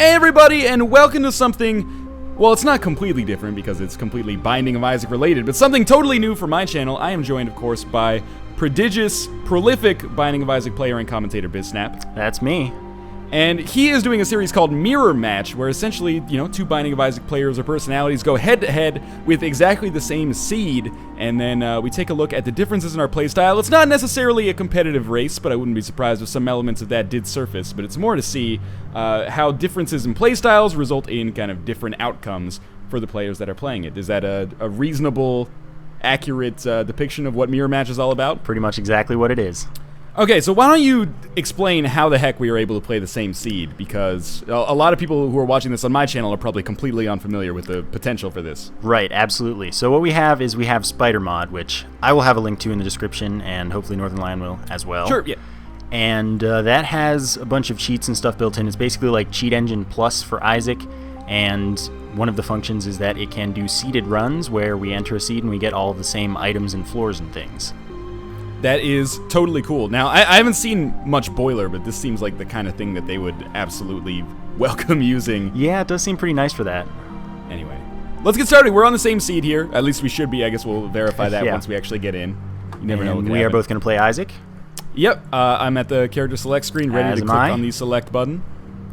Hey everybody, and welcome to something, well, it's not completely different because it's completely Binding of Isaac related, but something totally new for my channel. I am joined, of course, by prodigious, prolific Binding of Isaac player and commentator Bisnap. That's me. And he is doing a series called Mirror Match, where essentially, two Binding of Isaac players or personalities go head-to-head with exactly the same seed, and then we take a look at the differences in our playstyle. It's not necessarily a competitive race, but I wouldn't be surprised if some elements of that did surface, but it's more to see how differences in playstyles result in kind of different outcomes for the players that are playing it. Is that a reasonable, accurate depiction of what Mirror Match is all about? Pretty much exactly what it is. Okay, so why don't you explain how the heck we were able to play the same seed, because a lot of people who are watching this on my channel are probably completely unfamiliar with the potential for this. Right, absolutely. So what we have is Spider Mod, which I will have a link to in the description, and hopefully Northernlion will as well. Sure, yeah. And that has a bunch of cheats and stuff built in. It's basically like Cheat Engine Plus for Isaac, and one of the functions is that it can do seeded runs where we enter a seed and we get all of the same items and floors and things. That is totally cool. Now, I haven't seen much Boiler, but this seems like the kind of thing that they would absolutely welcome using. Yeah, it does seem pretty nice for that. Anyway, let's get started. We're on the same seed here. At least we should be. I guess we'll verify that once we actually get in. You never know what can we happen. are both going to play Isaac? Yep. I'm at the character select screen, ready to click on the select button.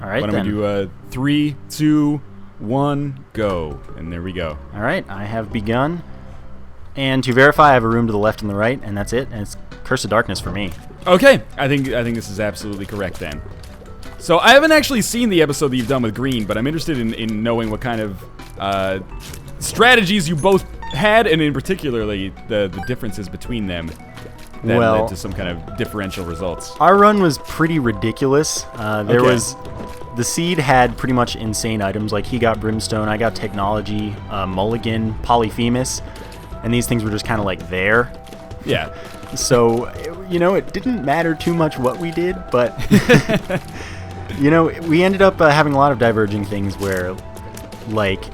All right, then. Why don't we do 3, 2, 1, go. And there we go. All right, I have begun. And to verify, I have a room to the left and the right, and that's it. And it's Curse of Darkness for me. Okay, I think this is absolutely correct then. So I haven't actually seen the episode that you've done with Green, but I'm interested in knowing what kind of strategies you both had, and in particularly the differences between them that led to some kind of differential results. Our run was pretty ridiculous. The seed had pretty much insane items, like he got Brimstone, I got Technology, Mulligan, Polyphemus. And these things were just kind of like there. Yeah. So, it didn't matter too much what we did, but, we ended up having a lot of diverging things where, like,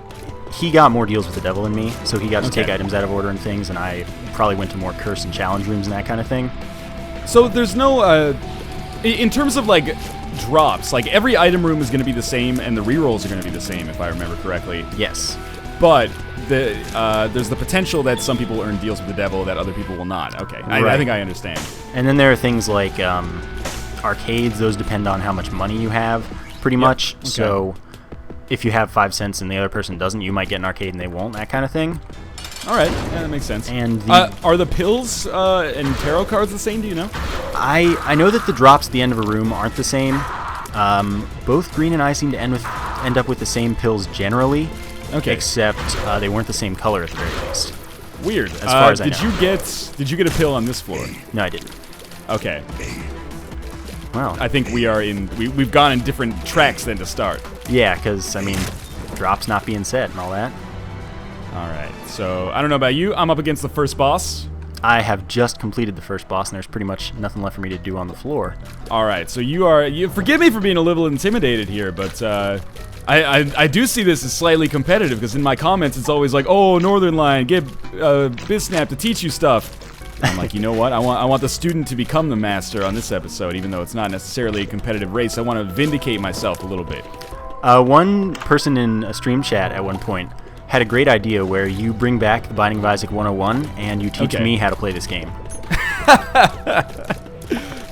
he got more deals with the devil than me, so he got to take items out of order and things, and I probably went to more curse and challenge rooms and that kind of thing. So there's no, in terms of, like, drops, like, every item room is going to be the same, and the rerolls are going to be the same, if I remember correctly. Yes. But there's the potential that some people earn deals with the devil that other people will not. Okay, right. I think I understand. And then there are things like arcades. Those depend on how much money you have, pretty much. Okay. So if you have 5 cents and the other person doesn't, you might get an arcade and they won't, that kind of thing. All right, yeah, that makes sense. And are the pills and tarot cards the same, do you know? I know that the drops at the end of a room aren't the same. Both Green and I seem to end up with the same pills generally. Okay. Except they weren't the same color at the very least. Weird. As far as I know. Did you get a pill on this floor? No, I didn't. Okay. Well, I think we've gone in different tracks then to start. Yeah, because drops not being set and all that. All right. So I don't know about you. I'm up against the first boss. I have just completed the first boss, and there's pretty much nothing left for me to do on the floor. All right. So you forgive me for being a little intimidated here, but. I do see this as slightly competitive, because in my comments it's always like, oh, Northernlion, get Bisnap to teach you stuff. And I'm like, you know what? I want the student to become the master on this episode, even though it's not necessarily a competitive race. I want to vindicate myself a little bit. One person in a stream chat at one point had a great idea where you bring back the Binding of Isaac 101 and you teach me how to play this game.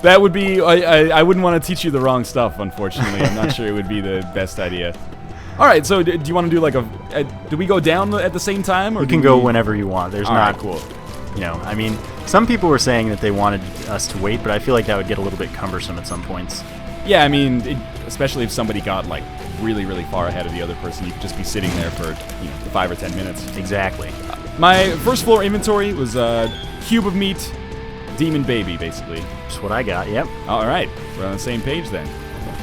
That would be... I wouldn't want to teach you the wrong stuff, unfortunately. I'm not sure it would be the best idea. All right, so do you want to do like do we go down at the same time? Or you can go whenever you want. There's not... cool. Some people were saying that they wanted us to wait, but I feel like that would get a little bit cumbersome at some points. Yeah, especially if somebody got like really, really far ahead of the other person, you could just be sitting there for 5 or 10 minutes. Exactly. My first floor inventory was cube of meat, demon baby, basically. That's what I got, yep. All right, we're on the same page then.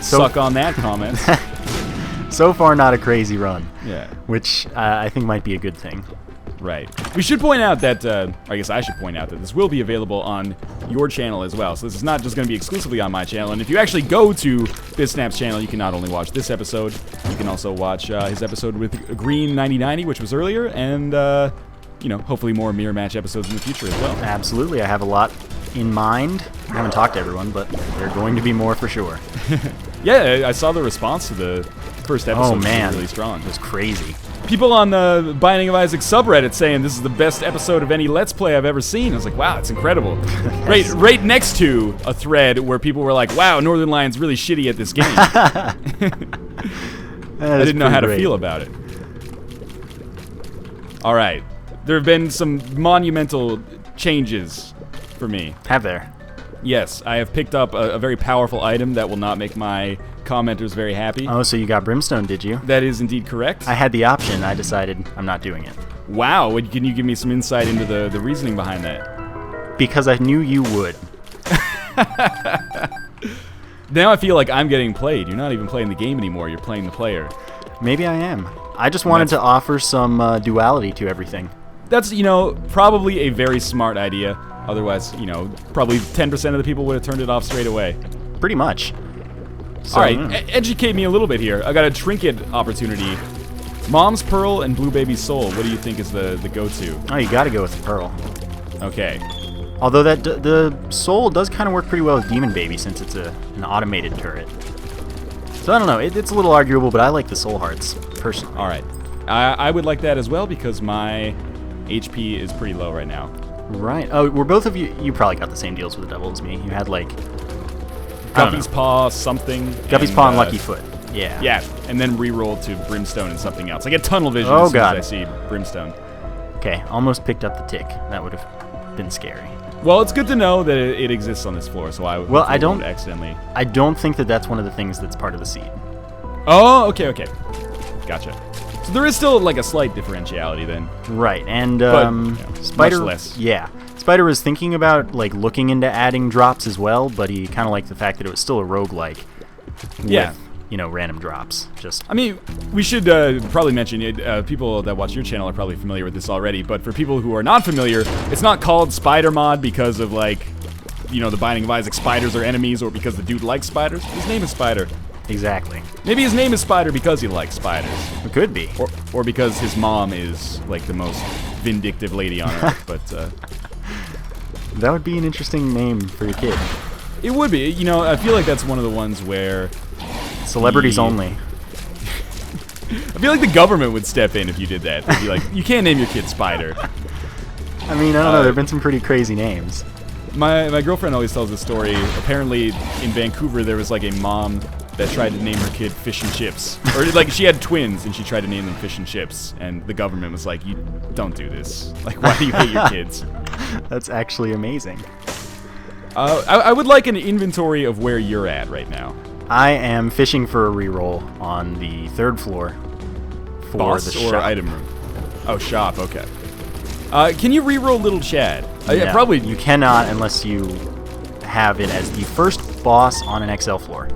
Suck on that, comments. So far, not a crazy run. Yeah. Which I think might be a good thing. Right. We should point out that, I guess I should point out that this will be available on your channel as well. So this is not just going to be exclusively on my channel. And if you actually go to Bisnap's channel, you can not only watch this episode, you can also watch his episode with Green 9090, which was earlier, and, hopefully more Mirror Match episodes in the future as well. Absolutely. I have a lot in mind. I haven't talked to everyone, but there are going to be more for sure. Yeah, I saw the response to the first episode Oh man, was really strong. It was crazy. People on the Binding of Isaac subreddit saying this is the best episode of any Let's Play I've ever seen. I was like, wow, it's incredible. right next to a thread where people were like, wow, Northernlion's really shitty at this game. I didn't know how to feel about it. All right. There have been some monumental changes for me. Have there? Yes, I have picked up a very powerful item that will not make my commenters very happy. Oh, so you got Brimstone, did you? That is indeed correct. I had the option. I decided I'm not doing it. Wow, can you give me some insight into the reasoning behind that? Because I knew you would. Now I feel like I'm getting played. You're not even playing the game anymore. You're playing the player. Maybe I am. I just wanted to offer some duality to everything. That's, probably a very smart idea. Otherwise, probably 10% of the people would have turned it off straight away. Pretty much. So, all right, educate me a little bit here. I got a trinket opportunity. Mom's Pearl and Blue Baby's Soul. What do you think is the go-to? Oh, you got to go with the Pearl. Okay. Although the Soul does kind of work pretty well with Demon Baby since it's an automated turret. So I don't know. It's a little arguable, but I like the Soul Hearts personally. All right. I would like that as well because my HP is pretty low right now. Right. Oh, were both of you... You probably got the same deals with the devil as me. You had, like... Guppy's Paw, something. Guppy's Paw and Lucky Foot. Yeah. Yeah, and then re-roll to Brimstone and something else. I get tunnel vision as soon God. as I see Brimstone. Okay, almost picked up the tick. That would have been scary. Well, it's good to know that it exists on this floor, so I won't accidentally... I don't think that's one of the things that's part of the seed. Oh, okay. Gotcha. So there is still, like, a slight differentiality then. Right, and Spider... Much less. Yeah. Spider was thinking about, like, looking into adding drops as well, but he kind of liked the fact that it was still a roguelike. Yeah. With, random drops. I mean, we should probably mention, people that watch your channel are probably familiar with this already, but for people who are not familiar, it's not called Spider Mod because of, like, the Binding of Isaac spiders are enemies or because the dude likes spiders. His name is Spider. Exactly. Maybe his name is Spider because he likes spiders. It could be. Or because his mom is, like, the most vindictive lady on earth, but... That would be an interesting name for your kid. It would be. I feel like that's one of the ones where... Celebrities only. I feel like the government would step in if you did that. They'd be like, you can't name your kid Spider. I mean, I don't know. There have been some pretty crazy names. My girlfriend always tells this story. Apparently, in Vancouver, there was, like, a mom that tried to name her kid Fish and Chips. Or, like, she had twins, and she tried to name them Fish and Chips. And the government was like, you don't do this. Like, why do you hate your kids? That's actually amazing. I would like an inventory of where you're at right now. I am fishing for a reroll on the 3rd floor for Boss the or shop. item room? Oh, shop, okay. Can you reroll Little Chad? No, probably. You cannot unless you have it as the first boss on an XL floor.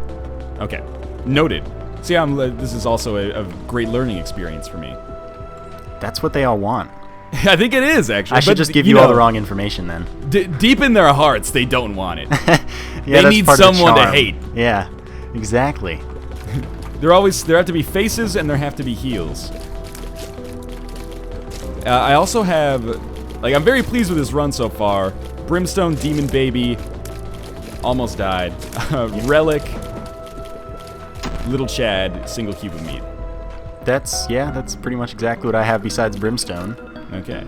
Okay, noted. See, this is also a great learning experience for me. That's what they all want. I think it is, actually. I should just give you all the wrong information then. Deep in their hearts, they don't want it. Yeah, they need someone to hate. Yeah, exactly. There have to be faces and there have to be heels. I also have, like, I'm very pleased with this run so far. Brimstone, Demon Baby, almost died. Relic, Little Chad, single cube of meat. That's pretty much exactly what I have besides Brimstone. Okay.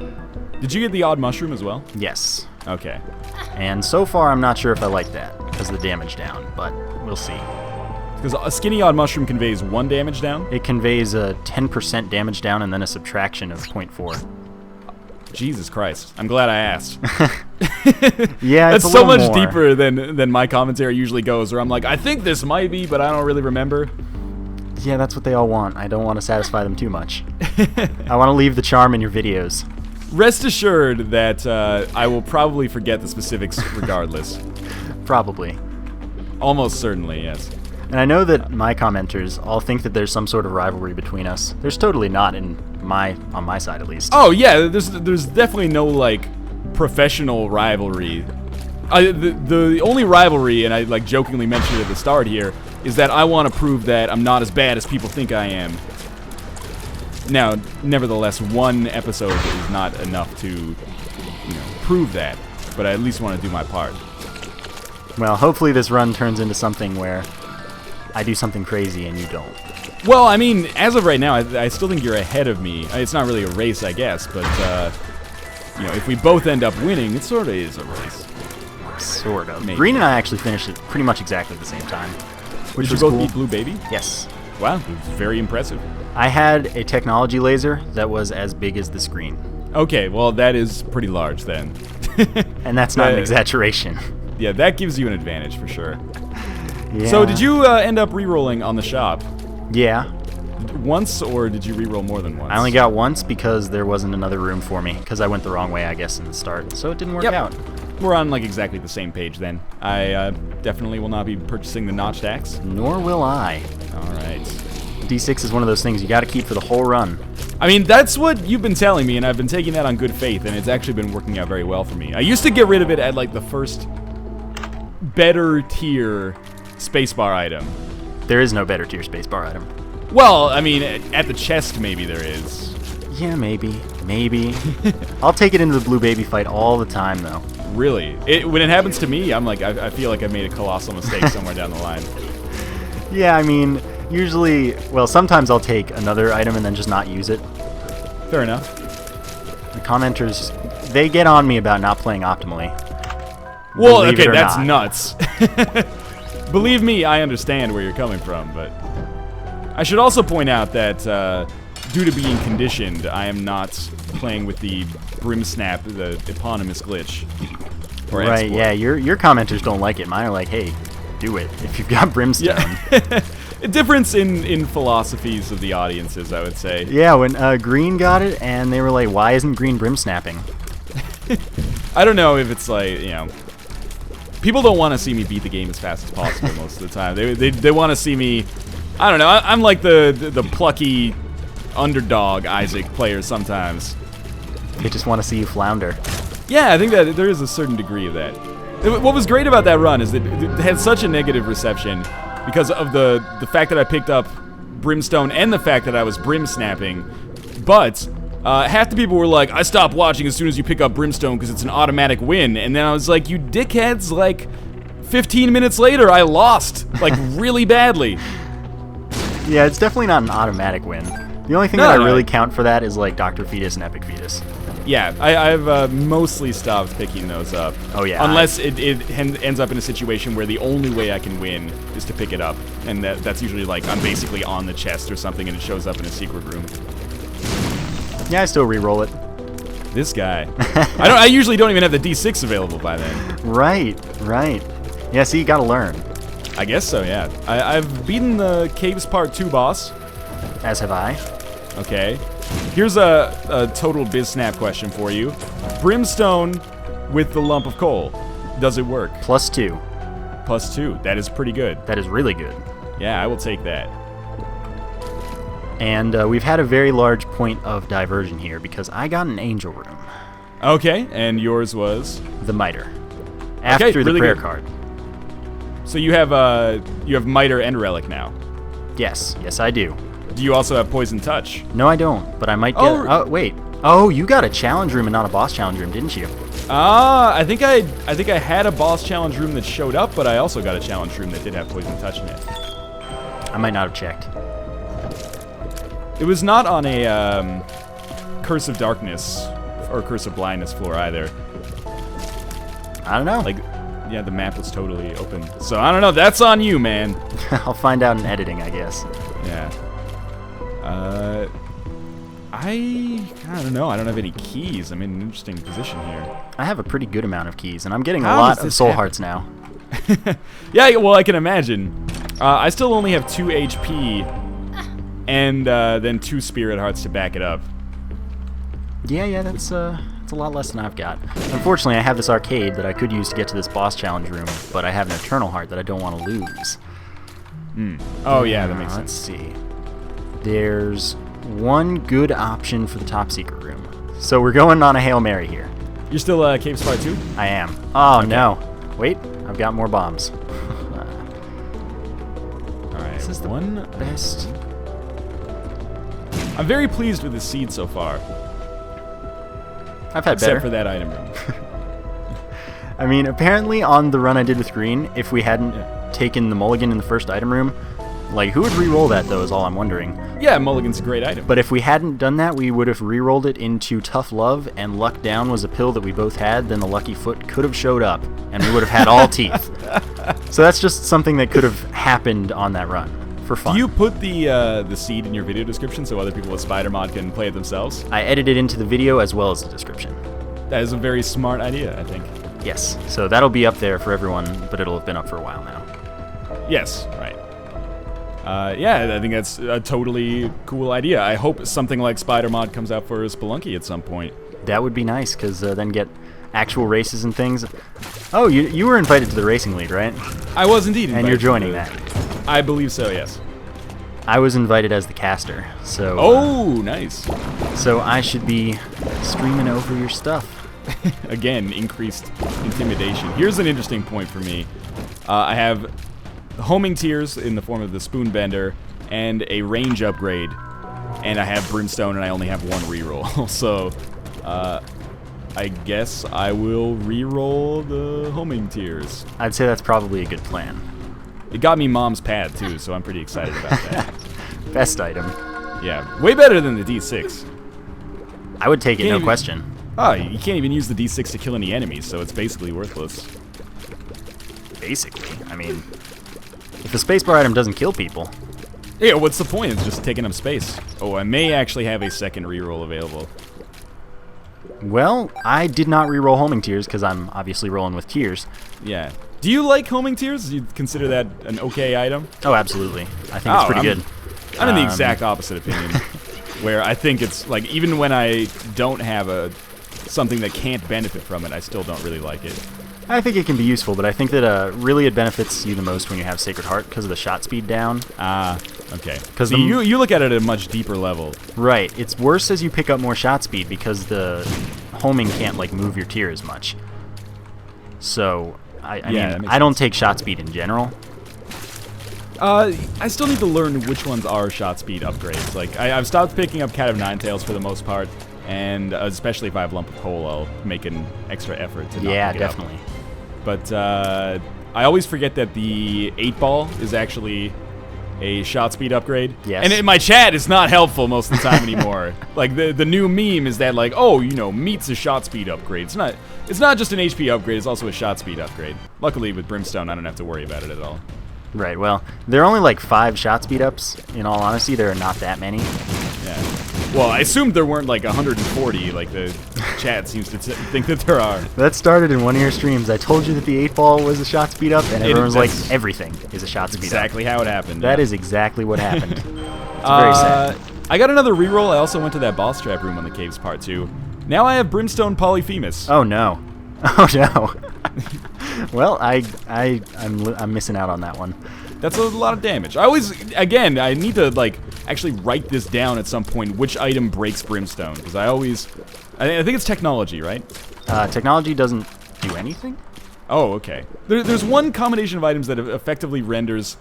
Did you get the odd mushroom as well? Yes. Okay. And so far, I'm not sure if I like that because of the damage down, but we'll see. Because a skinny odd mushroom conveys 1 damage down? It conveys a 10% damage down and then a subtraction of 0.4. Jesus Christ. I'm glad I asked. Yeah, that's it's a so little much more. deeper than my commentary usually goes, where I'm like, I think this might be, but I don't really remember. Yeah, that's what they all want. I don't want to satisfy them too much. I want to leave the charm in your videos. Rest assured that I will probably forget the specifics regardless. Probably. Almost certainly, yes. And I know that my commenters all think that there's some sort of rivalry between us. There's totally not on my side at least. Oh yeah, there's definitely no, like, professional rivalry. The only rivalry, and I, like, jokingly mentioned it at the start here, is that I want to prove that I'm not as bad as people think I am. Now, nevertheless, 1 episode is not enough to, prove that, but I at least want to do my part. Well, hopefully this run turns into something where I do something crazy and you don't. Well, I mean, as of right now, I still think you're ahead of me. It's not really a race, I guess, but, you know, if we both end up winning, it sort of is a race. Sort of. Maybe. Green and I actually finished it pretty much exactly at the same time. Which Did was you both cool. beat Blue Baby? Yes. Wow, it was very impressive. I had a technology laser that was as big as the screen. Okay, well, that is pretty large then. And that's not an exaggeration. Yeah, that gives you an advantage for sure. Yeah. So, did you end up re-rolling on the shop? Yeah. Once, or did you re-roll more than once? I only got once because there wasn't another room for me, because I went the wrong way, I guess, in the start. So it didn't work out. We're on, like, exactly the same page then. I definitely will not be purchasing the notched axe. Nor will I. Alright. D6 is one of those things you got to keep for the whole run. I mean, that's what you've been telling me, and I've been taking that on good faith, and it's actually been working out very well for me. I used to get rid of it at, like, the first better tier spacebar item. There is no better tier spacebar item. Well, I mean, at the chest maybe there is. Yeah, maybe. Maybe. I'll take it into the Blue Baby fight all the time, though. Really? When it happens to me, I'm like, I feel like I made a colossal mistake somewhere down the line. Yeah, I mean, usually, well, sometimes I'll take another item and then just not use it. Fair enough. The commenters, they get on me about not playing optimally. Well, Believe okay, it or that's not. nuts. Believe me, I understand where you're coming from, but I should also point out that due to being conditioned, I am not playing with the Brimsnap, the eponymous glitch. Or Right, exploit. yeah, your commenters don't like it. Mine are like, hey, do it if you've got Brimstone. Yeah. A difference in philosophies of the audiences, I would say. Yeah, when Green got it, and they were like, why isn't Green Brimsnapping? I don't know if it's like, you know, people don't want to see me beat the game as fast as possible most of the time. They want to see me, I don't know, I'm like the plucky underdog Isaac player sometimes. They just want to see you flounder. Yeah, I think that there is a certain degree of that. What was great about that run is that it had such a negative reception because of the fact that I picked up Brimstone and the fact that I was Brim snapping, but half the people were like, I stopped watching as soon as you pick up Brimstone because it's an automatic win, and then I was like, you dickheads, like 15 minutes later I lost, like really badly. Yeah, it's definitely not an automatic win. The only thing that I really count for that is like Dr. Fetus and Epic Fetus. Yeah, I've mostly stopped picking those up. Oh yeah. Unless it ends up in a situation where the only way I can win is to pick it up, and that's usually like I'm basically on the chest or something, and it shows up in a secret room. Yeah, I still re-roll it. This guy. I usually don't even have the D6 available by then. Right. Yeah, see, you gotta learn. I guess so, yeah. I've beaten the Caves Part 2 boss. As have I. Okay. Here's a total Bisnap question for you. Brimstone with the lump of coal. Does it work? +2. +2. That is pretty good. That is really good. Yeah, I will take that. And we've had a very large point of diversion here because I got an angel room. Okay, and yours was? The Miter. After the really prayer good. card. So you have Miter and Relic now. Yes, I do. Do you also have Poison Touch? No, I don't, but I might get... Oh, wait. Oh, you got a challenge room and not a boss challenge room, didn't you? I think I had a boss challenge room that showed up, but I also got a challenge room that did have Poison Touch in it. I might not have checked. It was not on a Curse of Darkness or Curse of Blindness floor either. I don't know. Like, yeah, the map was totally open. So I don't know. That's on you, man. I'll find out in editing, I guess. Yeah. I don't know. I don't have any keys. I'm in an interesting position here. I have a pretty good amount of keys, and I'm getting a How lot does of this soul happen? hearts now. Yeah, well, I can imagine. I still only have 2 HP and then 2 spirit hearts to back it up. Yeah, that's a lot less than I've got. Unfortunately, I have this arcade that I could use to get to this boss challenge room, but I have an eternal heart that I don't want to lose. Oh, yeah, that makes Let's sense. see. There's one good option for the top secret room. So we're going on a Hail Mary here. You're still Caves Part 2? I am. Oh, no. Wait, I've got more bombs. Alright, This is the one. best. I'm very pleased with the seed so far. I've had Except better. for that item room. I mean, apparently on the run I did with Green, if we hadn't taken the mulligan in the first item room, Like, who would re-roll that, though, is all I'm wondering. Yeah, Mulligan's a great item. But if we hadn't done that, we would have re-rolled it into Tough Love, and Luck Down was a pill that we both had, then the Lucky Foot could have showed up, and we would have had all teeth. So that's just something that could have happened on that run, for fun. Do you put the seed in your video description so other people with Spider Mod can play it themselves? I edited into the video as well as the description. That is a very smart idea, I think. Yes, so that'll be up there for everyone, but it'll have been up for a while now. Yes, right. Yeah, I think that's a totally cool idea. I hope something like Spider Mod comes out for Spelunky at some point. That would be nice, because then get actual races and things. Oh, you were invited to the Racing League, right? I was indeed invited. And you're joining that. I believe so, yes. I was invited as the caster, so... Oh, nice. So I should be streaming over your stuff. Again, increased intimidation. Here's an interesting point for me. I have homing tiers in the form of the Spoon Bender and a range upgrade, and I have Brimstone and I only have one reroll. So, I guess I will reroll the homing tiers. I'd say that's probably a good plan. It got me Mom's Pad too, so I'm pretty excited about that. Best item. Yeah, way better than the D6. I would take it, no question. Oh, you can't even use the D6 to kill any enemies, so it's basically worthless. Basically. I mean, if the spacebar item doesn't kill people... Yeah, what's the point? It's just taking up space. Oh, I may actually have a second reroll available. Well, I did not reroll homing tiers, because I'm obviously rolling with tiers. Yeah. Do you like homing tiers? Do you consider that an okay item? Oh, absolutely. I think it's pretty good. I'm in the exact opposite opinion, where I think it's, like, even when I don't have something that can't benefit from it, I still don't really like it. I think it can be useful, but I think that really it benefits you the most when you have Sacred Heart because of the shot speed down. Ah, okay. Because you look at it at a much deeper level. Right. It's worse as you pick up more shot speed because the homing can't, like, move your tier as much. So, I mean, I don't take shot speed in general. I still need to learn which ones are shot speed upgrades. Like, I've stopped picking up Cat of Nine Tails for the most part, and especially if I have Lump of Coal, I'll make an extra effort to not pick it definitely. Up. But I always forget that the 8-ball is actually a shot speed upgrade. Yes. And in my chat, it's not helpful most of the time anymore. Like, the new meme is that, like, oh, you know, meat's a shot speed upgrade. It's not just an HP upgrade, it's also a shot speed upgrade. Luckily, with Brimstone, I don't have to worry about it at all. Right, well, there are only like 5 shot speed ups. In all honesty, there are not that many. Yeah. Well, I assumed there weren't like 140, like the chat seems to think that there are. That started in one of your streams. I told you that the 8-ball was a shot speed up, and everyone was like, everything is a shot speed up. Exactly how it happened. That is exactly what happened. It's very sad. I got another reroll. I also went to that boss trap room on the Caves Part 2. Now I have Brimstone Polyphemus. Oh no. Oh no. Well, I'm missing out on that one. That's a lot of damage. I need to, like, actually write this down at some point, which item breaks Brimstone, because I think it's technology, right? Technology doesn't do anything? Oh, okay. There's one combination of items that effectively renders,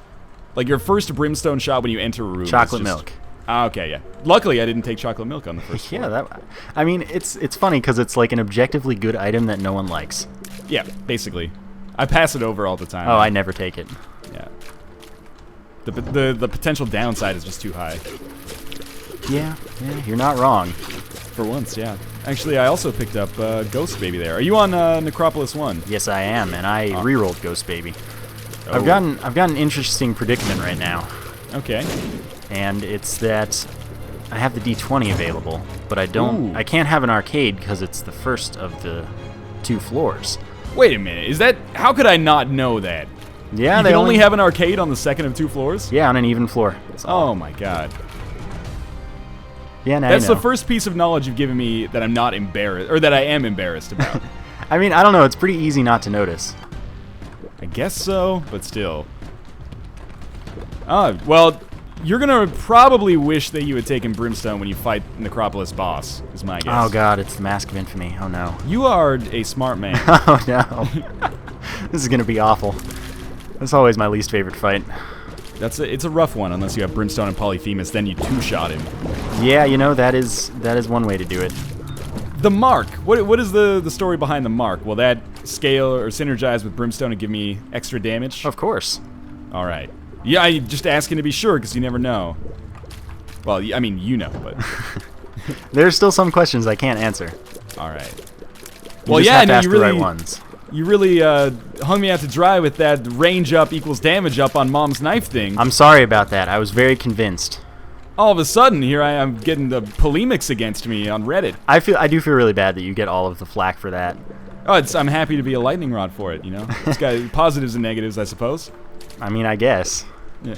like, your first Brimstone shot when you enter a room. Chocolate milk. Ah, okay, yeah. Luckily, I didn't take chocolate milk on the first floor. Yeah, I mean, it's funny, because it's like an objectively good item that no one likes. Yeah, basically. I pass it over all the time. Oh, I never take it. Yeah. The potential downside is just too high. Yeah, you're not wrong. For once, yeah. Actually, I also picked up Ghost Baby there. Are you on Necropolis 1? Yes, I am, and I rerolled Ghost Baby. Oh. I've got an interesting predicament right now. Okay. And it's that I have the D20 available, but I Ooh. can't have an arcade because it's the first of the 2 floors. Wait a minute. How could I not know that? Yeah, they only have an arcade on the second of 2 floors? Yeah, on an even floor. Oh my god. Yeah, now That's I know. the first piece of knowledge you've given me that I'm not embarrassed, or that I am embarrassed about. I mean, I don't know. It's pretty easy not to notice. I guess so, but still. Well, you're gonna probably wish that you had taken Brimstone when you fight Necropolis boss, is my guess. Oh god, it's the Mask of Infamy. Oh no. You are a smart man. Oh no. This is gonna be awful. That's always my least favorite fight. It's a rough one unless you have Brimstone and Polyphemus, then you 2-shot him. Yeah, you know, that is one way to do it. The Mark. What is the story behind the Mark? Will that scale or synergize with Brimstone and give me extra damage? Of course. All right. Yeah, I'm just asking to be sure, because you never know. Well, I mean, you know, but... There's still some questions I can't answer. All right. You just have to ask the right ones. You really hung me out to dry with that range up equals damage up on Mom's knife thing. I'm sorry about that. I was very convinced. All of a sudden, here I am getting the polemics against me on Reddit. I do feel really bad that you get all of the flack for that. Oh, I'm happy to be a lightning rod for it, you know? It's got positives and negatives, I suppose. I mean, I guess. Yeah.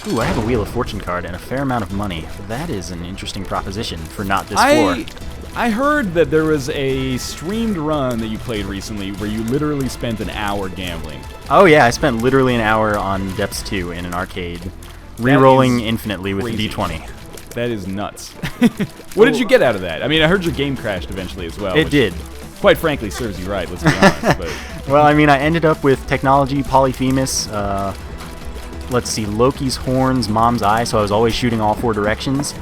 Ooh, I have a Wheel of Fortune card and a fair amount of money. That is an interesting proposition for not this floor. I heard that there was a streamed run that you played recently where you literally spent an hour gambling. Oh yeah, I spent literally an hour on Depths 2 in an arcade, re-rolling infinitely with crazy. a D20. That is nuts. What did you get out of that? I mean, I heard your game crashed eventually as well. It did. Quite frankly, serves you right, let's be honest. But. Well, I mean, I ended up with Technology, Polyphemus, let's see, Loki's Horns, Mom's Eye, so I was always shooting all 4 directions.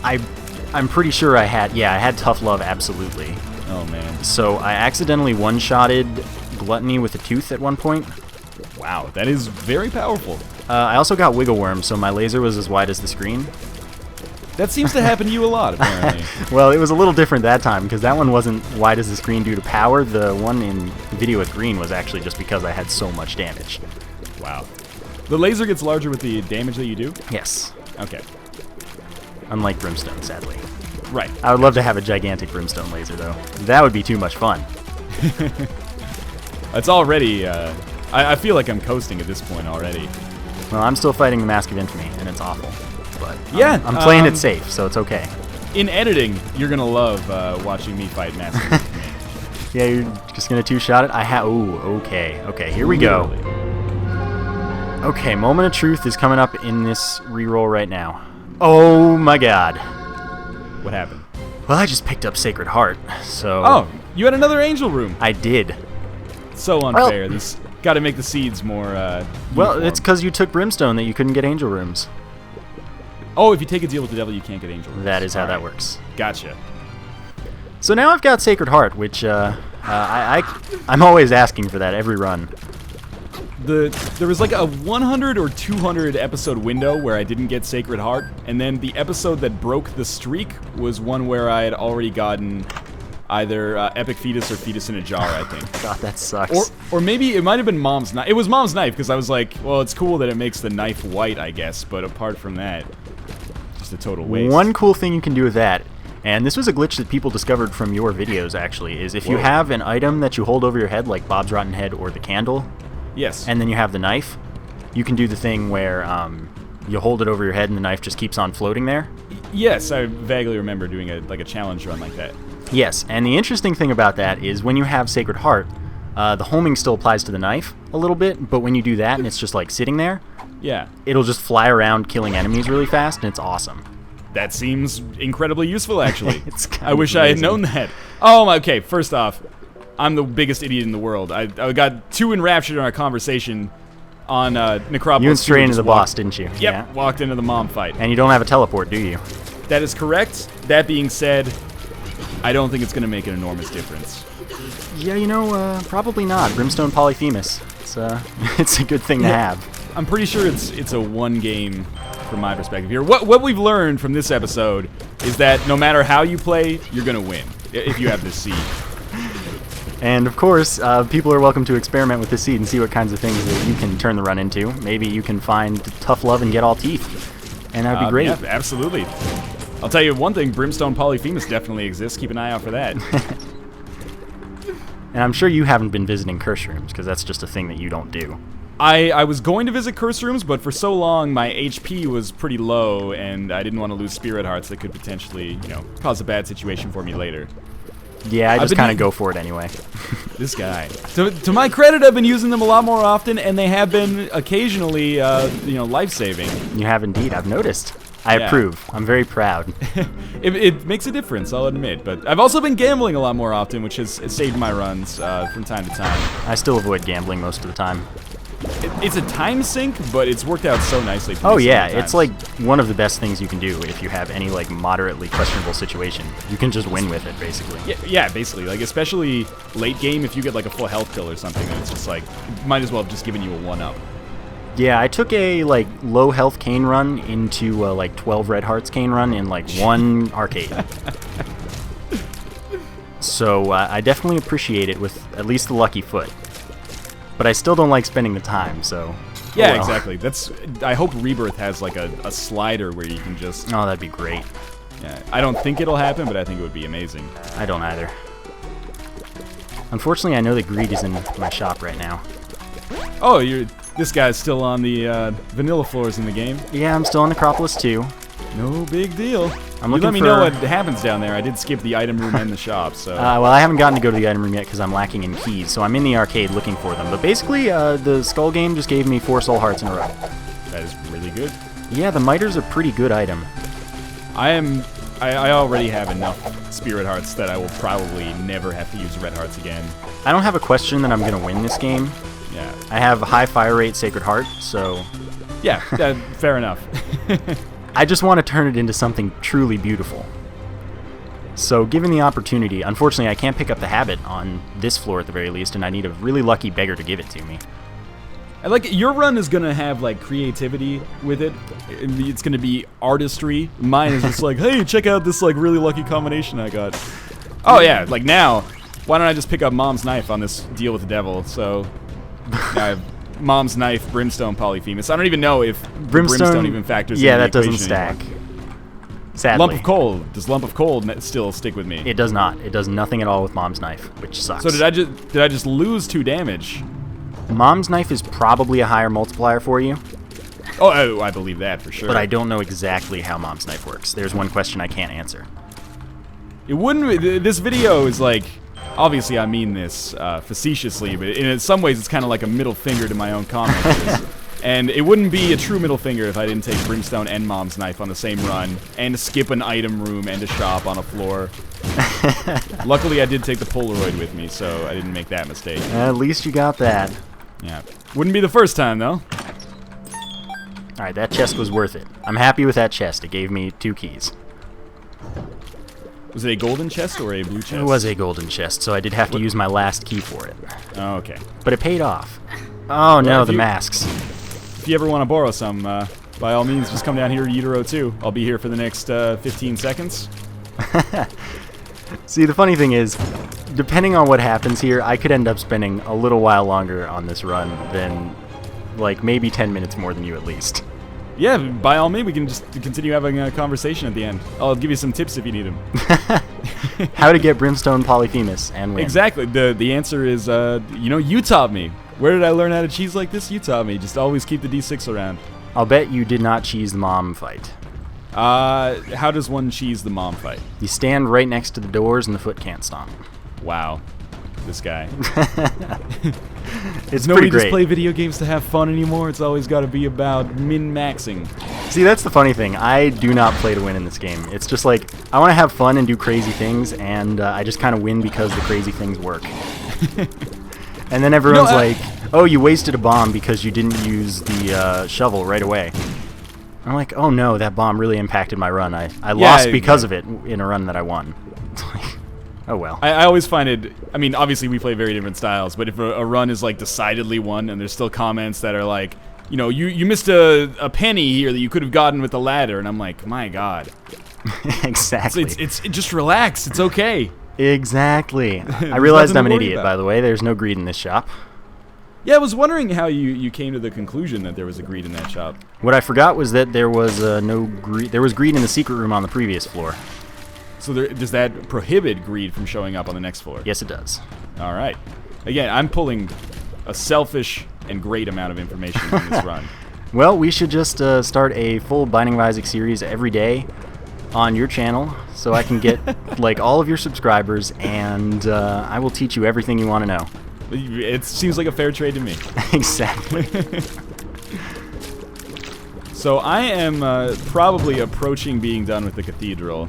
I'm pretty sure I had Tough Love, absolutely. Oh, man. So I accidentally one-shotted Gluttony with a tooth at one point. Wow, that is very powerful. I also got Wiggle Worm, so my laser was as wide as the screen. That seems to happen to you a lot, apparently. Well, it was a little different that time, because that one wasn't wide as the screen due to power. The one in Video with Green was actually just because I had so much damage. Wow. The laser gets larger with the damage that you do? Yes. Okay. Unlike Brimstone, sadly. Right. I would love to have a gigantic Brimstone laser, though. That would be too much fun. It's already... I feel like I'm coasting at this point already. Well, I'm still fighting the Mask of Infamy, and it's awful. But yeah, I'm playing it safe, so it's okay. In editing, you're going to love watching me fight Mask of Infamy. Yeah, you're just going to two-shot it? Ooh, okay. Okay, here we go. Okay, Moment of Truth is coming up in this reroll right now. Oh my god. What happened? Well, I just picked up Sacred Heart, so... Oh, you had another angel room. I did. So unfair. This got to make the seeds more well, uniform. it's because you took Brimstone that you couldn't get angel rooms. Oh, if you take a deal with the devil, you can't get angel rooms. That is how that works. Gotcha. So now I've got Sacred Heart, which I'm always asking for that every run. There was like a 100 or 200 episode window where I didn't get Sacred Heart, and then the episode that broke the streak was one where I had already gotten either Epic Fetus or Fetus in a Jar, I think. God, that sucks. Or maybe it might have been Mom's Knife. It was Mom's Knife, because I was like, well, it's cool that it makes the knife white, I guess, but apart from that, just a total waste. One cool thing you can do with that, and this was a glitch that people discovered from your videos, actually, is if you have an item that you hold over your head, like Bob's Rotten Head or the candle, yes, and then you have the knife, you can do the thing where you hold it over your head and the knife just keeps on floating there. Yes, I vaguely remember doing a challenge run like that. Yes, and the interesting thing about that is when you have Sacred Heart, the homing still applies to the knife a little bit, but when you do that and it's just like sitting there, yeah, it'll just fly around killing enemies really fast, and it's awesome. That seems incredibly useful, actually. I wish amazing. I had known that. Oh, okay, first off, I'm the biggest idiot in the world. I got too enraptured in our conversation on Necropolis. You went straight into the boss, walked, didn't you? Yep, Yeah. walked into the mom fight. And you don't have a teleport, do you? That is correct. That being said, I don't think it's going to make an enormous difference. Yeah, you know, probably not. Brimstone Polyphemus. It's a good thing to have. I'm pretty sure it's a one game from my perspective here. What we've learned from this episode is that no matter how you play, you're going to win if you have this seed. And of course, people are welcome to experiment with this seed and see what kinds of things that you can turn the run into. Maybe you can find Tough Love and get all teeth. And that'd be great. Yeah, absolutely. I'll tell you one thing, Brimstone Polyphemus definitely exists. Keep an eye out for that. And I'm sure you haven't been visiting curse rooms, because that's just a thing that you don't do. I was going to visit curse rooms, but for so long my HP was pretty low, and I didn't want to lose spirit hearts that could potentially, cause a bad situation for me later. Yeah, I just kind of go for it anyway. This guy. To my credit, I've been using them a lot more often, and they have been occasionally, life-saving. You have indeed. I've noticed. I approve. I'm very proud. It makes a difference, I'll admit. But I've also been gambling a lot more often, which has saved my runs from time to time. I still avoid gambling most of the time. It's a time sink, but it's worked out so nicely for me. Oh yeah, sometimes. it's like one of the best things you can do if you have any like moderately questionable situation. You can just win with it, basically. Yeah, basically. Like, especially late game, if you get like a full health kill or something, and it's just like, might as well have just given you a 1-up. Yeah, I took a like low health cane run into like 12 red hearts cane run in like one arcade. So I definitely appreciate it with at least the lucky foot. But I still don't like spending the time, so... Yeah, oh well. exactly. I hope Rebirth has like a slider where you can just... Oh, that'd be great. Yeah, I don't think it'll happen, but I think it would be amazing. I don't either. Unfortunately, I know that Greed is in my shop right now. Oh, this guy's still on the vanilla floors in the game. Yeah, I'm still on Necropolis 2. No big deal. I'm looking let me know what happens down there. I did skip the item room and the shop, so... well, I haven't gotten to go to the item room yet because I'm lacking in keys, so I'm in the arcade looking for them. But basically, the Skull game just gave me 4 soul hearts in a row. That is really good. Yeah, the Miter's a pretty good item. I already have enough Spirit Hearts that I will probably never have to use Red Hearts again. I don't have a question that I'm going to win this game. Yeah. I have a high fire rate Sacred Heart, so... Yeah, fair enough. I just want to turn it into something truly beautiful. So, given the opportunity, unfortunately I can't pick up the habit on this floor at the very least, and I need a really lucky beggar to give it to me. I like your run is gonna have like creativity with it. It's gonna be artistry. Mine is just like, hey, check out this like really lucky combination I got. Oh yeah, like now, why don't I just pick up Mom's Knife on this deal with the devil? So I have Mom's Knife, Brimstone, Polyphemus. I don't even know if Brimstone even factors in the that doesn't equation stack. anymore. Sadly. Lump of Coal. Does Lump of Coal still stick with me? It does not. It does nothing at all with Mom's Knife, which sucks. So did I just lose 2 damage? Mom's Knife is probably a higher multiplier for you. Oh, I believe that for sure. But I don't know exactly how Mom's Knife works. There's one question I can't answer. It wouldn't... This video is like... Obviously, I mean this facetiously, but in some ways it's kind of like a middle finger to my own commenters. And it wouldn't be a true middle finger if I didn't take Brimstone and Mom's Knife on the same run, and skip an item room and a shop on a floor. Luckily, I did take the Polaroid with me, so I didn't make that mistake. At least you got that. Yeah. Wouldn't be the first time, though. Alright, that chest was worth it. I'm happy with that chest. It gave me 2 keys. Was it a golden chest or a blue chest? It was a golden chest, so I did have to use my last key for it. Oh, okay. But it paid off. Oh no, the masks. If you ever want to borrow some, by all means, just come down here to Utero 2. I'll be here for the next 15 seconds. See, the funny thing is, depending on what happens here, I could end up spending a little while longer on this run than, like, maybe 10 minutes more than you at least. Yeah, by all means, we can just continue having a conversation at the end. I'll give you some tips if you need them. How to get Brimstone Polyphemus and win. Exactly. The answer is, you taught me. Where did I learn how to cheese like this? You taught me. Just always keep the D6 around. I'll bet you did not cheese the mom fight. How does one cheese the mom fight? You stand right next to the doors and the foot can't stomp. Wow. This guy. It's Nobody pretty great. just play video games to have fun anymore. It's always got to be about min-maxing. See, that's the funny thing. I do not play to win in this game. It's just like, I want to have fun and do crazy things, and I just kind of win because the crazy things work. And then everyone's like, oh, you wasted a bomb because you didn't use the shovel right away. I'm like, oh no, that bomb really impacted my run. I lost because of it in a run that I won. It's like, oh well. I always find it, I mean, obviously we play very different styles, but if a run is like decidedly won and there's still comments that are like, you missed a penny here that you could have gotten with the ladder, and I'm like, my God. Exactly. It's just relax. It's okay. Exactly. I realized I'm an idiot, by the way. There's no greed in this shop. Yeah, I was wondering how you came to the conclusion that there was a greed in that shop. What I forgot was that there was no greed. There was greed in the secret room on the previous floor. So does that prohibit greed from showing up on the next floor? Yes, it does. All right. Again, I'm pulling a selfish and great amount of information in this run. Well, we should just start a full Binding of Isaac series every day on your channel, so I can get like all of your subscribers, and I will teach you everything you want to know. It seems like a fair trade to me. Exactly. So I am probably approaching being done with the cathedral.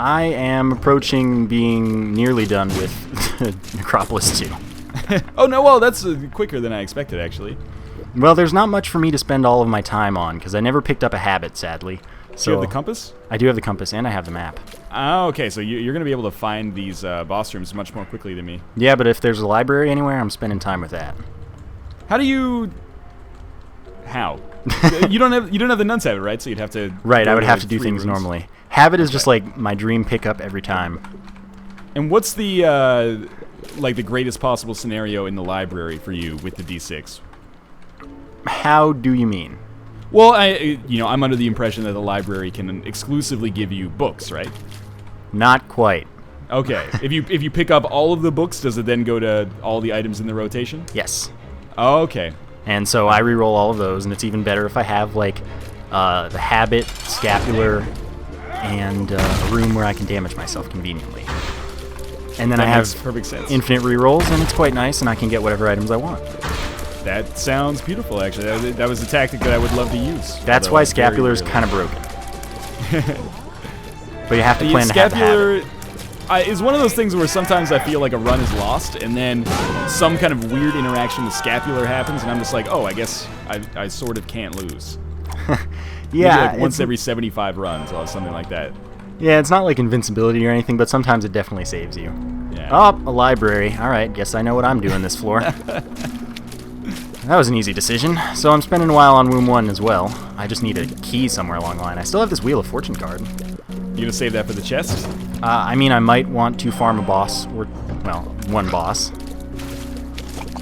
I am approaching being nearly done with Necropolis 2. Oh no, well that's quicker than I expected actually. Well, there's not much for me to spend all of my time on, because I never picked up a habit, sadly. So you have the compass? I do have the compass, and I have the map. Oh, okay, so you're going to be able to find these boss rooms much more quickly than me. Yeah, but if there's a library anywhere, I'm spending time with that. How do you How? you don't have the nuns habit, right? So you'd have to. Right, I would have like to do 3 things rooms. normally. Habit is just like my dream pickup every time. And what's the like the greatest possible scenario in the library for you with the D6? How do you mean? Well, I'm under the impression that the library can exclusively give you books, right? Not quite. Okay. if you pick up all of the books, does it then go to all the items in the rotation? Yes. Oh, okay. And so I reroll all of those, and it's even better if I have like the habit, scapular, and a room where I can damage myself conveniently. And then That I makes have perfect sense. infinite rerolls, and it's quite nice, and I can get whatever items I want. That sounds beautiful, actually. That was a tactic that I would love to use. That's although why very scapular is rarely. kind of broken. But you have to plan to have the habit. Scapular is one of those things where sometimes I feel like a run is lost, and then some kind of weird interaction with scapular happens, and I'm just like, oh, I guess I sort of can't lose. Maybe Yeah, like once it's, every 75 runs or something like that. yeah, it's not like invincibility or anything, but sometimes it definitely saves you. Yeah. Oh, a library. All right, guess I know what I'm doing this floor. That was an easy decision. So I'm spending a while on Womb 1 as well. I just need a key somewhere along the line. I still have this Wheel of Fortune card. You gonna save that for the chest? I mean, I might want to farm a boss, or, well, one boss.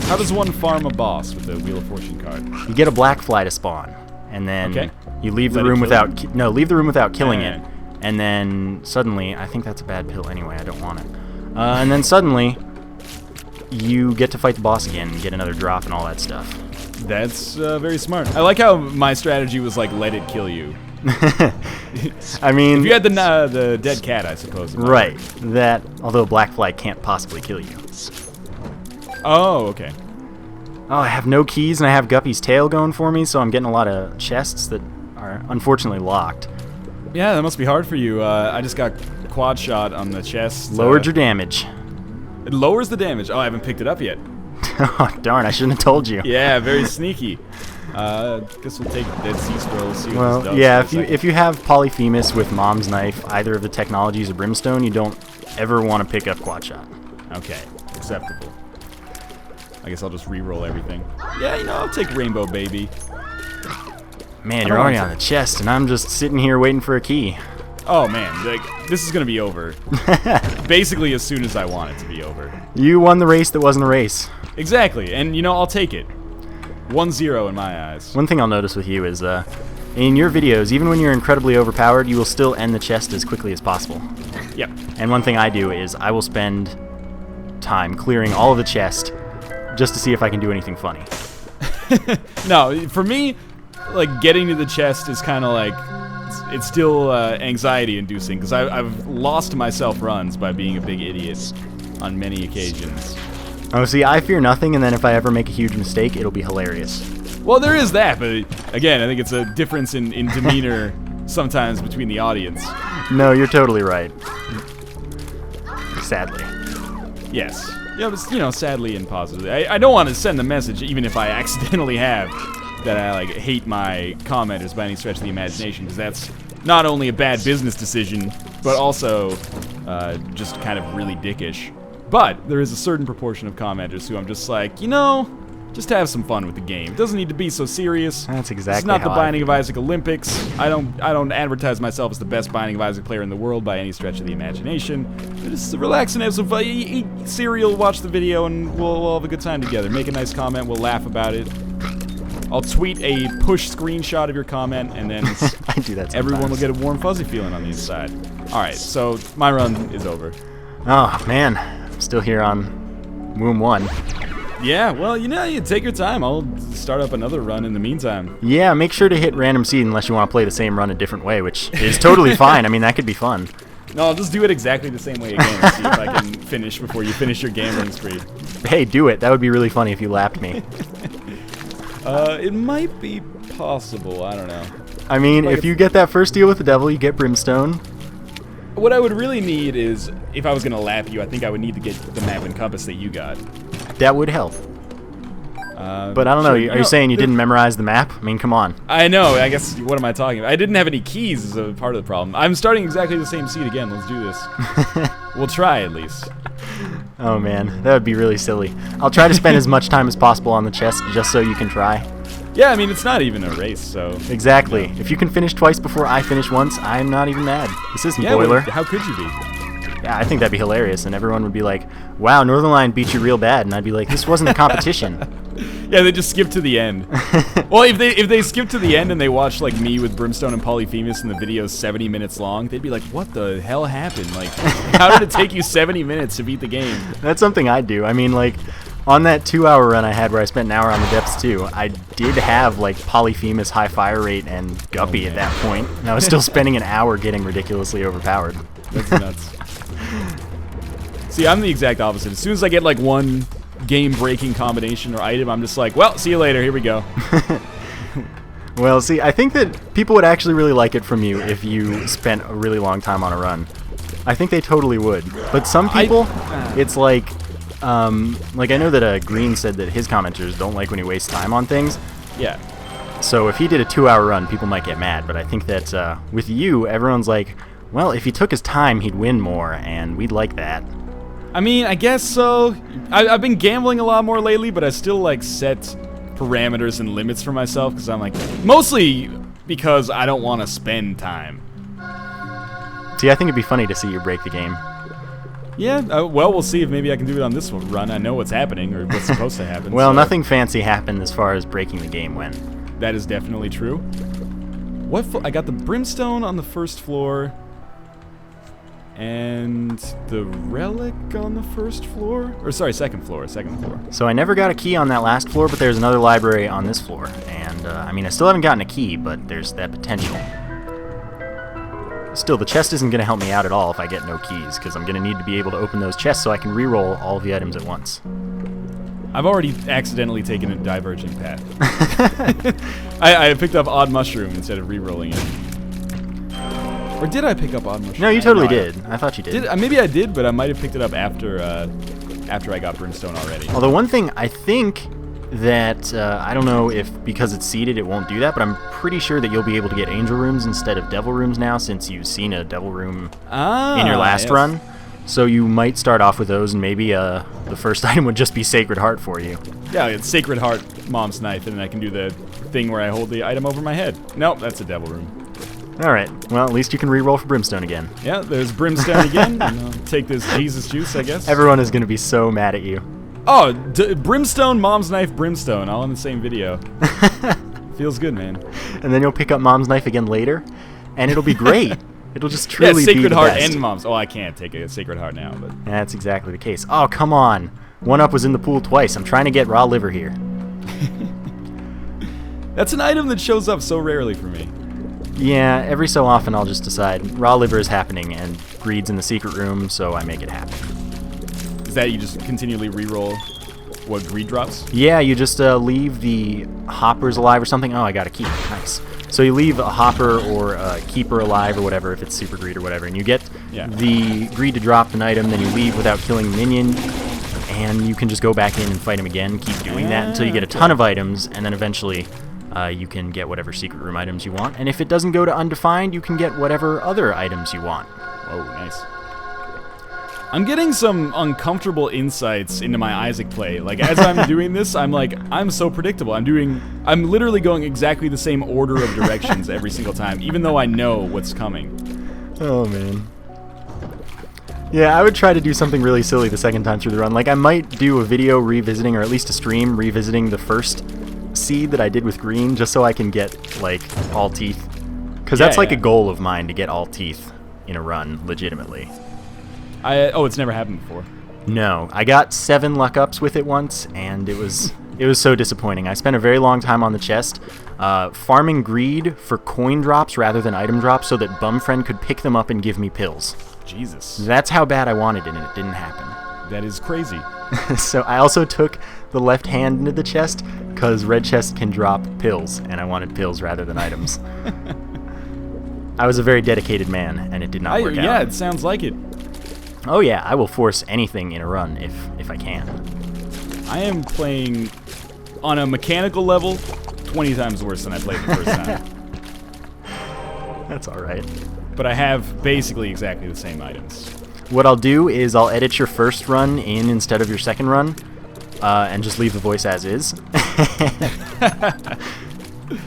How does one farm a boss with the Wheel of Fortune card? You get a black fly to spawn, and then Okay. you leave the Let it room kill without leave the room without killing Yeah. it, and then suddenly, I think that's a bad pill anyway. I don't want it. And then suddenly, you get to fight the boss again and get another drop and all that stuff. That's very smart. I like how my strategy was like, let it kill you. I mean, If you had the dead cat, I suppose. it might right, work. that although black fly can't possibly kill you. Oh, okay. Oh, I have no keys and I have Guppy's tail going for me, so I'm getting a lot of chests that are unfortunately locked. Yeah, that must be hard for you. I just got quad shot on the chest. Lowered your damage. It lowers the damage. Oh, I haven't picked it up yet. Oh, darn, I shouldn't have told you. Yeah, very sneaky. Guess we'll take Dead Sea Scrolls. See what this Well, does yeah, for a second. if you have Polyphemus with Mom's Knife, either of the technologies or Brimstone, you don't ever want to pick up Quad Shot. Okay, acceptable. I guess I'll just re-roll everything. Yeah, I'll take Rainbow Baby. Man, I you're don't already want on the chest, and I'm just sitting here waiting for a key. Oh man, like this is gonna be over. Basically, as soon as I want it to be over. You won the race that wasn't a race. Exactly, and I'll take it. 1-0 in my eyes. One thing I'll notice with you is, in your videos, even when you're incredibly overpowered, you will still end the chest as quickly as possible. Yep. And one thing I do is I will spend time clearing all of the chest just to see if I can do anything funny. No, for me, like getting to the chest is kind of like it's still anxiety-inducing because I've lost myself runs by being a big idiot on many occasions. Oh, see, I fear nothing, and then if I ever make a huge mistake, it'll be hilarious. Well, there is that, but again, I think it's a difference in demeanor sometimes between the audience. No, you're totally right. Sadly. Yes. Yeah, but sadly and positively. I don't want to send the message, even if I accidentally have, that I like hate my commenters by any stretch of the imagination, because that's not only a bad business decision, but also just kind of really dickish. But there is a certain proportion of commenters who I'm just like, just have some fun with the game. It doesn't need to be so serious. That's exactly It's not the how I Binding feel. of Isaac Olympics. I don't advertise myself as the best Binding of Isaac player in the world by any stretch of the imagination. Just relax and have some fun. Eat cereal, watch the video, and we'll have a good time together. Make a nice comment. We'll laugh about it. I'll tweet a push screenshot of your comment, and then I do that sometimes. everyone will get a warm, fuzzy feeling on the inside. All right, so my run is over. Oh, man. I'm still here on Womb 1. Yeah, well, you take your time. I'll start up another run in the meantime. Yeah, make sure to hit random seed unless you want to play the same run a different way, which is totally fine. I mean, that could be fun. No, I'll just do it exactly the same way again and see if I can finish before you finish your gambling spree. Hey, do it. That would be really funny if you lapped me. It might be possible. I don't know. I mean, Like if you get that first deal with the devil, you get Brimstone. What I would really need is, if I was going to lap you, I think I would need to get the map and compass that you got. That would help. But I don't know. sure, Are you saying you didn't memorize the map? I mean, come on. I know. I guess, what am I talking about? I didn't have any keys as a part of the problem. I'm starting exactly the same seed again. Let's do this. We'll try, at least. Oh, man. That would be really silly. I'll try to spend as much time as possible on the chest just so you can try. Yeah, I mean, it's not even a race, so... Exactly. If you can finish twice before I finish once, I'm not even mad. This isn't Boiler. Well, how could you be? Yeah, I think that'd be hilarious, and everyone would be like, wow, Northernlion beat you real bad, and I'd be like, this wasn't a competition. Yeah, they just skip to the end. Well, if they skip to the end and they watch, like, me with Brimstone and Polyphemus and the video's 70 minutes long, they'd be like, what the hell happened? Like, how did it take you 70 minutes to beat the game? That's something I'd do. I mean, like... On that 2-hour run I had where I spent an hour on the depths too, I did have like Polyphemus, high fire rate, and Guppy at that point, and I was still spending an hour getting ridiculously overpowered. That's nuts. See, I'm the exact opposite. As soon as I get like one game-breaking combination or item, I'm just like, well, see you later, here we go. Well, see, I think that people would actually really like it from you if you spent a really long time on a run. I think they totally would. But some people, it's like I know that Green said that his commenters don't like when he wastes time on things. Yeah. So if he did a 2-hour run, people might get mad. But I think that with you, everyone's like, well, if he took his time, he'd win more, and we'd like that. I mean, I guess so. I've been gambling a lot more lately, but I still, like, set parameters and limits for myself, because I'm like, mostly because I don't want to spend time. See, I think it'd be funny to see you break the game. Yeah, well, we'll see if maybe I can do it on this run. I know what's happening, or what's supposed to happen. Well, so. Nothing fancy happened as far as breaking the game went. That is definitely true. I got the Brimstone on the first floor, and the Relic on the first floor? Or, sorry, second floor. So I never got a key on that last floor, but there's another library on this floor. And, I mean, I still haven't gotten a key, but there's that potential. Still, the chest isn't going to help me out at all if I get no keys, because I'm going to need to be able to open those chests so I can re-roll all of the items at once. I've already accidentally taken a diverging path. I picked up Odd Mushroom instead of re-rolling it. Or did I pick up Odd Mushroom? No, you totally did. I thought you did. Maybe I did, but I might have picked it up after I got Brimstone already. Although one thing I think that, I don't know if because it's seeded it won't do that, but I'm pretty sure that you'll be able to get angel rooms instead of devil rooms now, since you've seen a devil room in your last run. So you might start off with those, and maybe the first item would just be Sacred Heart for you. Yeah, it's Sacred Heart, Mom's Knife, and then I can do the thing where I hold the item over my head. Nope, that's a devil room. Alright, well, at least you can re-roll for Brimstone again. Yeah, there's Brimstone again. I'll take this Jesus juice, I guess. Everyone is going to be so mad at you. Oh, Brimstone, Mom's Knife, Brimstone, all in the same video. Feels good, man. And then you'll pick up Mom's Knife again later, and it'll be great. It'll just truly be Sacred the Heart best. and Mom's. Oh, I can't take a Sacred Heart now, but That's exactly the case. Oh, come on. 1-Up was in the pool twice. I'm trying to get raw liver here. That's an item that shows up so rarely for me. Yeah, every so often I'll just decide raw liver is happening, and greed's in the secret room, so I make it happen. Is that you just continually re-roll what greed drops? Yeah, you just leave the hoppers alive or something. Oh, I got a key. Nice. So you leave a hopper or a keeper alive or whatever, if it's super greed or whatever, and you get the greed to drop an item, then you leave without killing the minion, and you can just go back in and fight him again, keep doing that until you get a ton of items, and then eventually you can get whatever secret room items you want. And if it doesn't go to undefined, you can get whatever other items you want. Whoa, nice. I'm getting some uncomfortable insights into my Isaac play. Like, as I'm doing this, I'm like, I'm so predictable. I'm literally going exactly the same order of directions every single time, even though I know what's coming. Oh, man. Yeah, I would try to do something really silly the second time through the run. Like, I might do a video revisiting, or at least a stream revisiting the first seed that I did with green, just so I can get, like, all teeth. Because that's like a goal of mine, to get all teeth in a run, legitimately. It's never happened before. No, I got 7 luck ups with it once, and it was so disappointing. I spent a very long time on the chest, farming greed for coin drops rather than item drops, so that Bumfriend could pick them up and give me pills. Jesus. That's how bad I wanted it, and it didn't happen. That is crazy. So I also took the left hand into the chest, because red chest can drop pills, and I wanted pills rather than items. I was a very dedicated man, and it did not work out. Yeah, it sounds like it. Oh yeah, I will force anything in a run if I can. I am playing on a mechanical level 20 times worse than I played the first time. That's alright. But I have basically exactly the same items. What I'll do is I'll edit your first run in instead of your second run, and just leave the voice as is.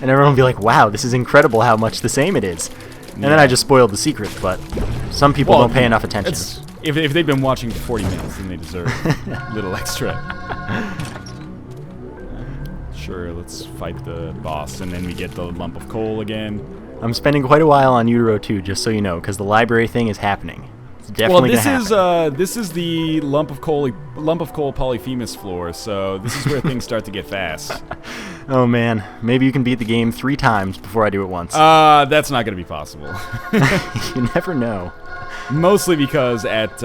And everyone will be like, wow, this is incredible how much the same it is. And then I just spoiled the secret, but some people don't pay enough attention. If they've been watching for 40 minutes, then they deserve a little extra. Sure, let's fight the boss, and then we get the lump of coal again. I'm spending quite a while on Utero 2, just so you know, because the library thing is happening. It's definitely gonna happen. This is the lump of coal Polyphemus floor, so this is where things start to get fast. Oh man, maybe you can beat the game 3 times before I do it once. That's not gonna be possible. You never know. Mostly because at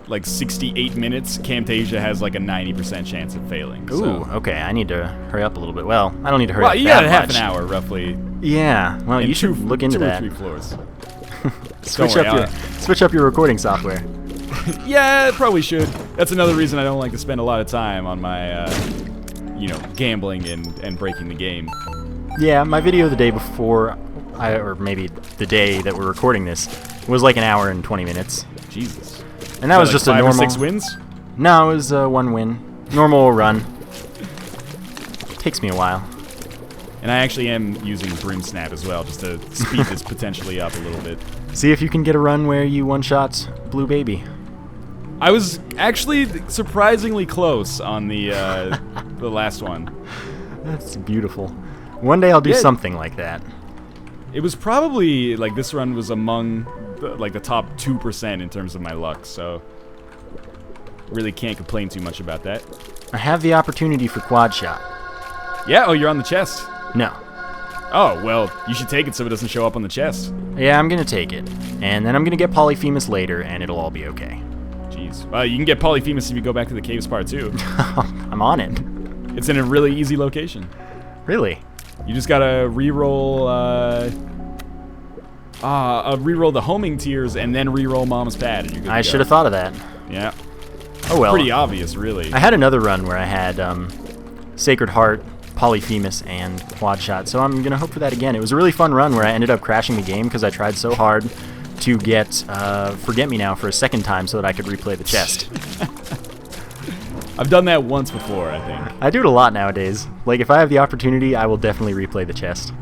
like 68 minutes, Camtasia has like a 90% chance of failing. Ooh, so. Okay, I need to hurry up a little bit. Well, I don't need to hurry up you that got half much. an hour, roughly. Yeah, well, you should look into that. 2 or 3 floors. Switch up your recording software. Yeah, probably should. That's another reason I don't like to spend a lot of time on my, gambling and breaking the game. Yeah, my video the day before, or maybe the day that we're recording this, was like an hour and 20 minutes. Jesus. And that was like just a 5 normal... or 6 wins? No, it was 1 win. Normal run. Takes me a while. And I actually am using Bisnap as well, just to speed this potentially up a little bit. See if you can get a run where you one-shot Blue Baby. I was actually surprisingly close on the the last one. That's beautiful. One day I'll do something like that. It was probably, like, this run was among, the top 2% in terms of my luck, so really can't complain too much about that. I have the opportunity for quad shot. Yeah, you're on the chest. No. Oh, well, you should take it so it doesn't show up on the chest. Yeah, I'm gonna take it. And then I'm gonna get Polyphemus later, and it'll all be okay. Jeez. You can get Polyphemus if you go back to the caves part, too. I'm on it. It's in a really easy location. Really? You just gotta re-roll, re-roll the homing tiers and then re-roll Mom's pad. And you're good I should have thought of that. Yeah. Oh well. Pretty obvious, really. I had another run where I had Sacred Heart, Polyphemus, and quad shot, so I'm gonna hope for that again. It was a really fun run where I ended up crashing the game because I tried so hard to get Forget Me Now for a second time so that I could replay the chest. I've done that once before, I think. I do it a lot nowadays. Like, if I have the opportunity, I will definitely replay the chest.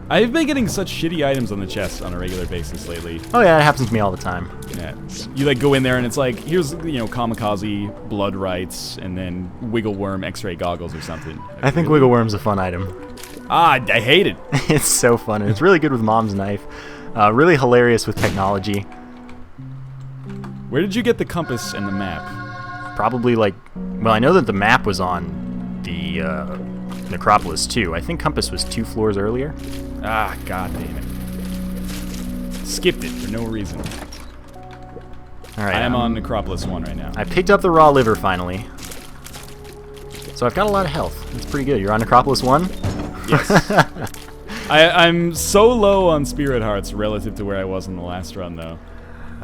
I've been getting such shitty items on the chest on a regular basis lately. Oh yeah, it happens to me all the time. Yeah. You, like, go in there and it's like, here's, Kamikaze, Blood Rights, and then Wiggle Worm X-ray goggles or something. I think Wiggle Worm's a fun item. I hate it. It's so fun, and it's really good with Mom's knife. Really hilarious with technology. Where did you get the compass and the map? Probably, like... Well, I know that the map was on the Necropolis, too. I think Compass was 2 floors earlier. Ah, god damn it. Skipped it for no reason. Alright, I am on Necropolis 1 right now. I picked up the raw liver, finally. So I've got a lot of health. That's pretty good. You're on Necropolis 1? Yes. I'm so low on Spirit Hearts relative to where I was in the last run, though.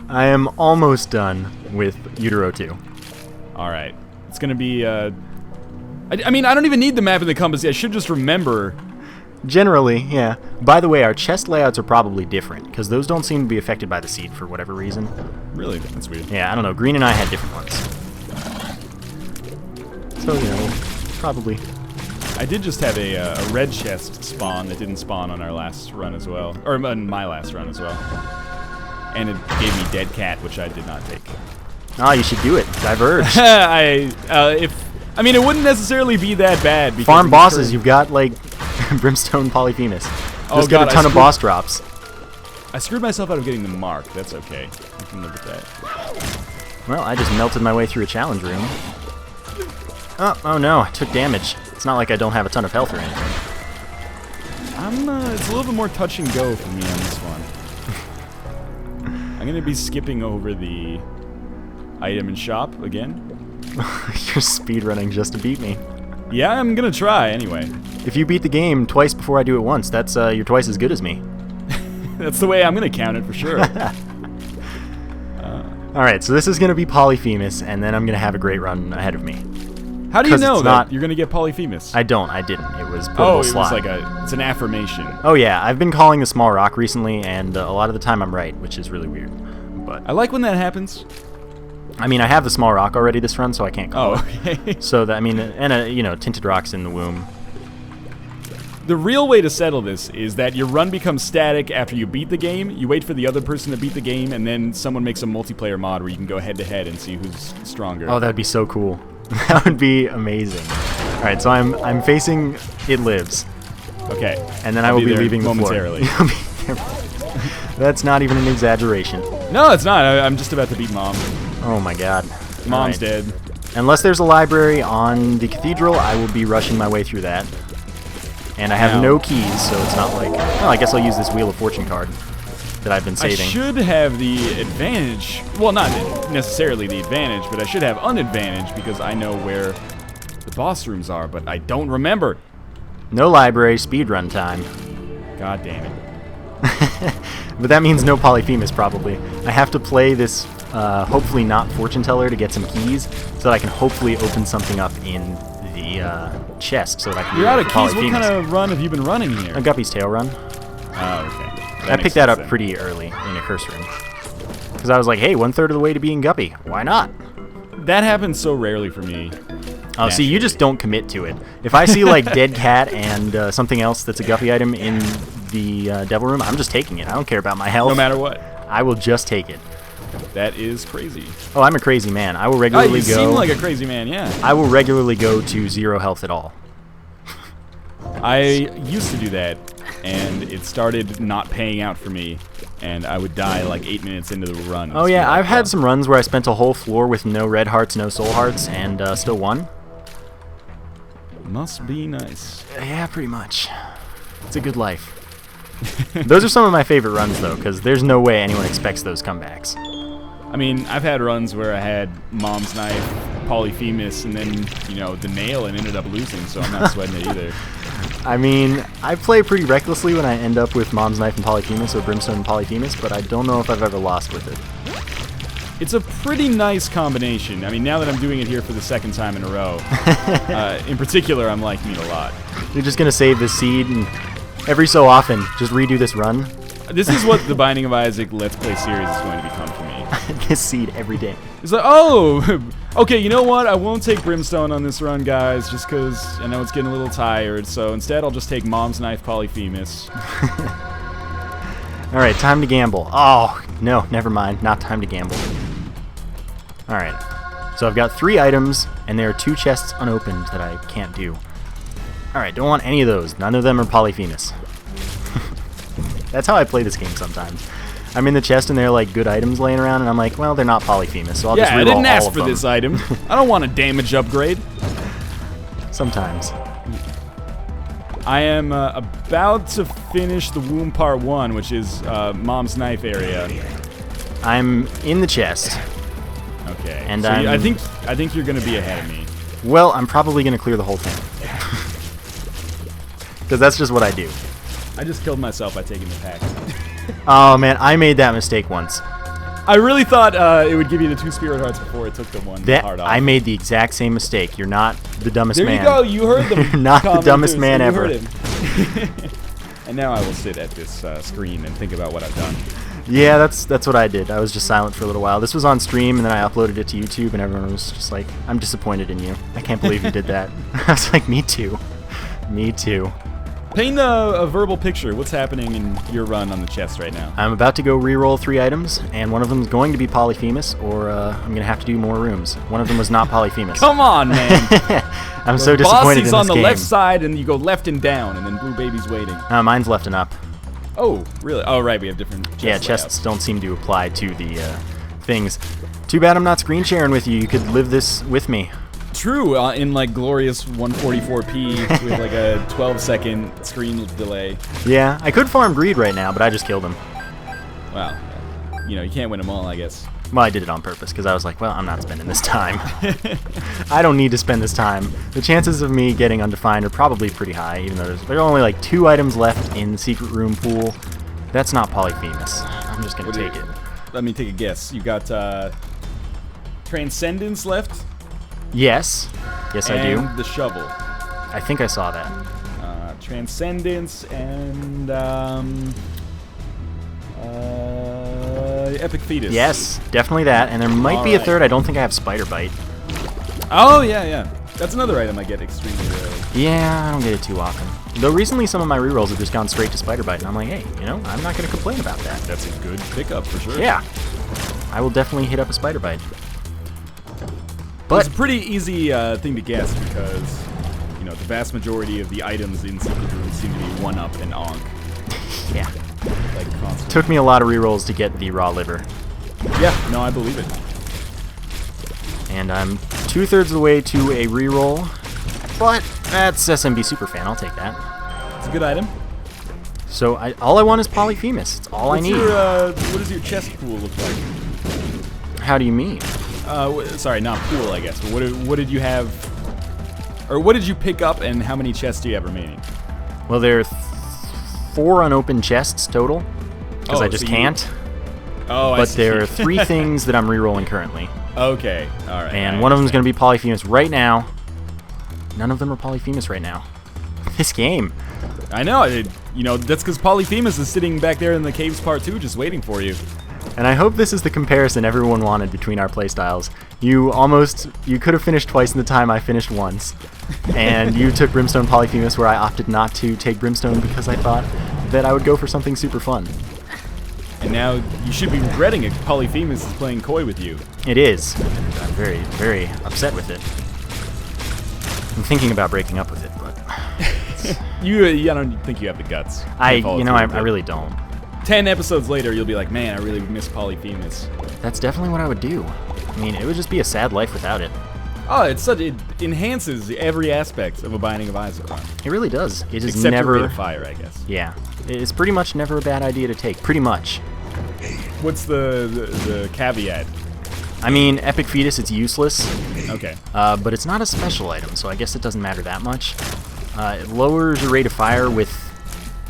I am almost done with Utero 2. Alright. It's gonna be, I mean, I don't even need the map and the compass. I should just remember. Generally, yeah. By the way, our chest layouts are probably different, because those don't seem to be affected by the seed for whatever reason. Really? That's weird. Yeah, I don't know. Green and I had different ones. So, probably. I did just have a red chest spawn that didn't spawn on our last run as well. Or on my last run as well. And it gave me Dead Cat, which I did not take. Oh, you should do it. Diverge. I mean, it wouldn't necessarily be that bad. Because Farm bosses, you've got, like, Brimstone Polyphemus. Just get a ton of boss drops. I screwed myself out of getting the mark. That's okay. I can live with that. Well, I just melted my way through a challenge room. Oh no, I took damage. It's not like I don't have a ton of health or anything. It's a little bit more touch and go for me on this one. I'm gonna be skipping over the item and shop again. You're speedrunning just to beat me. Yeah, I'm gonna try anyway. If you beat the game twice before I do it once, that's you're twice as good as me. That's the way I'm gonna count it for sure. Alright, so this is gonna be Polyphemus, and then I'm gonna have a great run ahead of me. How do you know that you're gonna get Polyphemus? I didn't. It was portable slot. It's an affirmation. Oh yeah, I've been calling the small rock recently, and a lot of the time I'm right, which is really weird. But I like when that happens. I mean, I have the small rock already this run, so I can't call it. Okay. So that, I mean, and tinted rocks in the womb. The real way to settle this is that your run becomes static after you beat the game. You wait for the other person to beat the game, and then someone makes a multiplayer mod where you can go head-to-head and see who's stronger. Oh, that'd be so cool. That would be amazing. All right, so I'm facing It Lives. Okay. And then I will be leaving momentarily. the floor. That's not even an exaggeration. No, it's not. I'm just about to beat Mom. Oh my god. Mom's dead. Unless there's a library on the cathedral, I will be rushing my way through that. And I have no keys, so it's not like... Well, I guess I'll use this Wheel of Fortune card that I've been saving. I should have the advantage. Well, not necessarily the advantage, but I should have an advantage because I know where the boss rooms are, but I don't remember. No library, speedrun time. God damn it. But that means no Polyphemus, probably. I have to play this, hopefully not fortune teller to get some keys, so that I can hopefully open something up in the chest, so that I can... You're out of keys. What kind of run have you been running here? A Guppy's Tail run. Oh, okay. I picked that up pretty early in a curse room. Because I was like, hey, 1/3 of the way to being Guppy. Why not? That happens so rarely for me. Oh, see, you just don't commit to it. If I see, like, dead cat and something else that's a Guppy item in the devil room, I'm just taking it. I don't care about my health. No matter what. I will just take it. That is crazy. Oh, I'm a crazy man. I will regularly you seem like a crazy man, yeah. I will regularly go to 0 health at all. I used to do that, and it started not paying out for me, and I would die like 8 minutes into the run. Oh yeah, I've had some runs where I spent a whole floor with no red hearts, no soul hearts, and still won. Must be nice. Yeah, pretty much. It's a good life. Those are some of my favorite runs, though, because there's no way anyone expects those comebacks. I mean, I've had runs where I had Mom's Knife, Polyphemus, and then, you know, the nail and ended up losing, so I'm not sweating it either. I mean, I play pretty recklessly when I end up with Mom's Knife and Polyphemus, or Brimstone and Polyphemus, but I don't know if I've ever lost with it. It's a pretty nice combination. I mean, now that I'm doing it here for the 2nd time in a row, in particular, I'm liking it a lot. You're just going to save this seed and every so often just redo this run? This is what the Binding of Isaac Let's Play series is going to become for me. This seed every day. It's like, oh, okay, you know what? I won't take Brimstone on this run, guys, just because I know it's getting a little tired. So instead, I'll just take Mom's Knife, Polyphemus. All right, time to gamble. Oh, no, never mind. Not time to gamble. All right. So I've got 3 items, and there are 2 chests unopened that I can't do. All right, don't want any of those. None of them are Polyphemus. That's how I play this game sometimes. I'm in the chest and there are like good items laying around, and I'm like, well, they're not Polyphemus, so I'll just reroll all of them. Yeah, I didn't ask for this item. I don't want a damage upgrade. Sometimes. I am about to finish the Womb Part 1, which is Mom's Knife area. I'm in the chest. Okay. And so I think you're going to be ahead of me. Well, I'm probably going to clear the whole thing. Because that's just what I do. I just killed myself by taking the pack. Oh, man, I made that mistake once. I really thought it would give you the 2 spirit hearts before it took the one heart off. I made the exact same mistake. You're not the dumbest man. There you go. You heard them. You're not the dumbest man ever. You heard him. And now I will sit at this screen and think about what I've done. Yeah, that's what I did. I was just silent for a little while. This was on stream, and then I uploaded it to YouTube, and everyone was just like, I'm disappointed in you. I can't believe you did that. I was like, me too. Me too. Paint a verbal picture. What's happening in your run on the chest right now? I'm about to go re-roll 3 items, and one of them is going to be Polyphemus, or I'm going to have to do more rooms. One of them was not Polyphemus. Come on, man! I'm so disappointed in this game. Bossy's on the left side, and you go left and down, and then Blue Baby's waiting. Mine's left and up. Oh, really? Oh, right, we have different chest Yeah, chests don't seem to apply to the things. Too bad I'm not screen sharing with you. You could live this with me. True, in like glorious 144p with like a 12-second screen delay. Yeah, I could farm greed right now, but I just killed him. Wow. You know, you can't win them all, I guess. Well, I did it on purpose, because I was like, well, I'm not spending this time. I don't need to spend this time. The chances of me getting undefined are probably pretty high, even though there are only like 2 items left in the secret room pool. That's not Polyphemus. I'm just going to take it. Let me take a guess. You got Transcendence left? Yes. Yes, I do. And the shovel. I think I saw that. Transcendence and Epic Fetus. Yes, definitely that. And there might be a third. I don't think I have Spider Bite. Oh, yeah, yeah. That's another item I get extremely rarely. Yeah, I don't get it too often. Though recently some of my rerolls have just gone straight to Spider Bite, and I'm like, hey, you know, I'm not going to complain about that. That's a good pickup for sure. Yeah. I will definitely hit up a Spider Bite. But it's a pretty easy thing to guess because, you know, the vast majority of the items in Secret Room seem to be 1-up and Onk. Yeah. Like constantly. Took me a lot of rerolls to get the raw liver. Yeah, no, I believe it. And I'm 2/3 of the way to a reroll, but that's SMB Superfan. I'll take that. It's a good item. So all I want is Polyphemus. It's all I need. What does your chest pool look like? How do you mean? Sorry, not pool, I guess. But what did you have, or what did you pick up, and how many chests do you have remaining? Well, there are 4 unopened chests total, because I just can't. Oh, but there are 3 things that I'm rerolling currently. Okay, all right. And one of them is going to be Polyphemus right now. None of them are Polyphemus right now. This game. I know. You know, that's because Polyphemus is sitting back there in the caves part 2 just waiting for you. And I hope this is the comparison everyone wanted between our playstyles. You could have finished twice in the time I finished once. And you took Brimstone Polyphemus where I opted not to take Brimstone because I thought that I would go for something super fun. And now you should be regretting it. Polyphemus is playing coy with you. It is. I'm very, very upset with it. I'm thinking about breaking up with it, but... I don't think you have the guts. I really don't. 10 episodes later, you'll be like, man, I really miss Polyphemus. That's definitely what I would do. I mean, it would just be a sad life without it. Oh, it enhances every aspect of a Binding of Isaac run. It really does. It is Except never... your rate of fire, I guess. Yeah. It's pretty much never a bad idea to take. Pretty much. What's the caveat? I mean, Epic Fetus, it's useless. Okay. But it's not a special item, so I guess it doesn't matter that much. It lowers your rate of fire with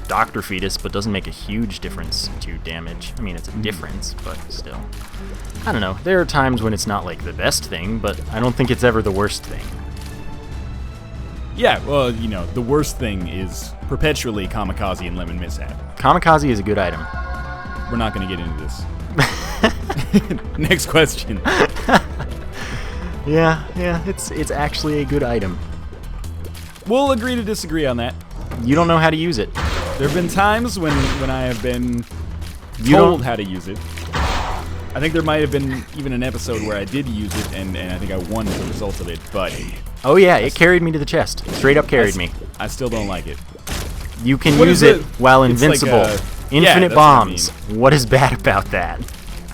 Dr. Fetus, but doesn't make a huge difference to damage. I mean, it's a difference, but still. I don't know. There are times when it's not, like, the best thing, but I don't think it's ever the worst thing. Yeah, well, you know, the worst thing is perpetually Kamikaze and Lemon Mishap. Kamikaze is a good item. We're not going to get into this. Next question. Yeah, it's actually a good item. We'll agree to disagree on that. You don't know how to use it. There have been times when I have been told how to use it. I think there might have been even an episode where I did use it, and I think I won as a result of it, but... Oh yeah, it carried me to the chest. Straight up carried me. I still don't like it. You can use it while invincible. Like Infinite bombs. What is bad about that?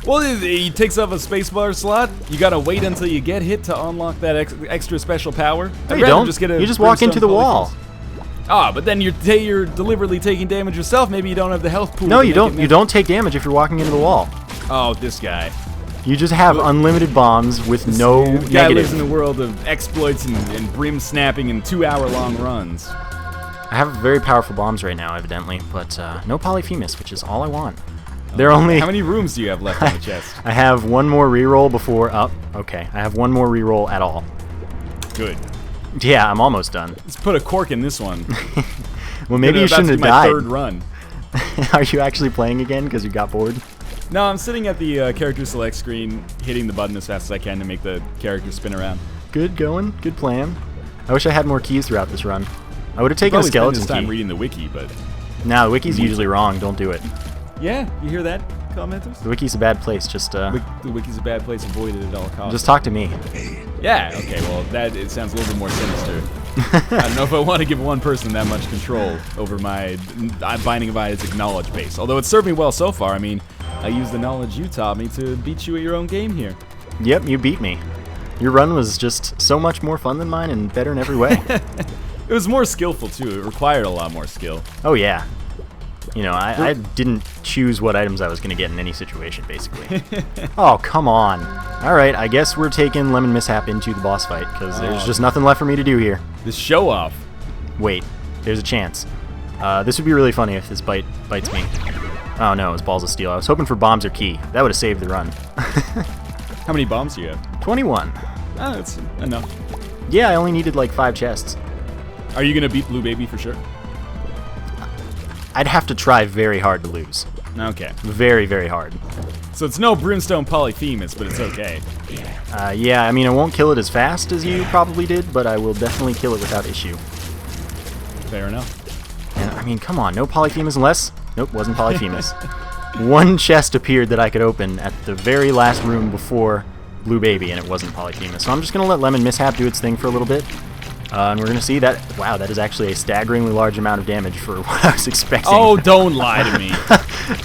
Well, he takes up a spacebar slot. You gotta wait until you get hit to unlock that extra special power. No, you don't. You just walk into the wall. Ah, but then you're deliberately taking damage yourself. Maybe you don't have the health pool. No, you don't. You don't take damage if you're walking into the wall. Oh, this guy. You just have unlimited bombs with no negative. Guy lives in a world of exploits and brim snapping and 2-hour-long runs. I have very powerful bombs right now, evidently, but no Polyphemus, which is all I want. They're only... How many rooms do you have left on the chest? I have one more reroll before... Oh, okay. I have one more reroll at all. Good. Yeah, I'm almost done. Let's put a cork in this one. Well, maybe you shouldn't have died. My third run. Are you actually playing again because you got bored? No, I'm sitting at the character select screen, hitting the button as fast as I can to make the character spin around. Good going. Good plan. I wish I had more keys throughout this run. I would have taken a skeleton key. Time reading the wiki, but... No, the wiki's usually wrong. Don't do it. Yeah, you hear that, commenters? The wiki's a bad place. Just the wiki's a bad place. Avoid it at all costs. Just talk to me. Yeah. Okay. Well, it sounds a little bit more sinister. I don't know if I want to give one person that much control over my Binding of Isaac knowledge base. Although it's served me well so far. I mean, I used the knowledge you taught me to beat you at your own game here. Yep, you beat me. Your run was just so much more fun than mine and better in every way. It was more skillful too. It required a lot more skill. Oh yeah. You know, I didn't choose what items I was going to get in any situation, basically. Oh, come on. Alright, I guess we're taking Lemon Mishap into the boss fight, because there's just nothing left for me to do here. This show-off. Wait, there's a chance. This would be really funny if this bites me. Oh no, it's Balls of Steel. I was hoping for bombs or key. That would have saved the run. How many bombs do you have? 21. Oh, that's enough. Yeah, I only needed like 5 chests. Are you going to beat Blue Baby for sure? I'd have to try very hard to lose. Okay. Very, very hard. So it's no Brimstone Polyphemus, but it's okay. Yeah, I mean, I won't kill it as fast as you probably did, but I will definitely kill it without issue. Fair enough. mean, come on, no Polyphemus unless... Nope, wasn't Polyphemus. One chest appeared that I could open at the very last room before Blue Baby, and it wasn't Polyphemus. So I'm just going to let Lemon Mishap do its thing for a little bit. And we're going to see that... Wow, that is actually a staggeringly large amount of damage for what I was expecting. Oh, don't lie to me.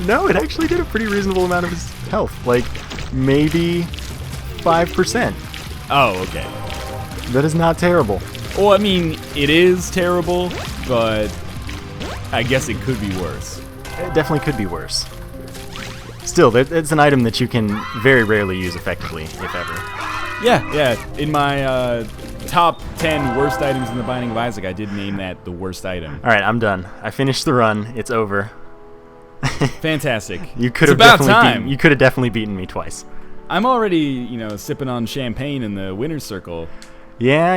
No, it actually did a pretty reasonable amount of his health. Like, maybe 5%. Oh, okay. That is not terrible. Well, I mean, it is terrible, but I guess it could be worse. It definitely could be worse. Still, it's an item that you can very rarely use effectively, if ever. Yeah. In my top 10 worst items in the Binding of Isaac, I did name that the worst item. All right, I'm done. I finished the run. It's over. Fantastic. You could it's have about time. You could have definitely beaten me twice. I'm already, sipping on champagne in the winner's circle. Yeah.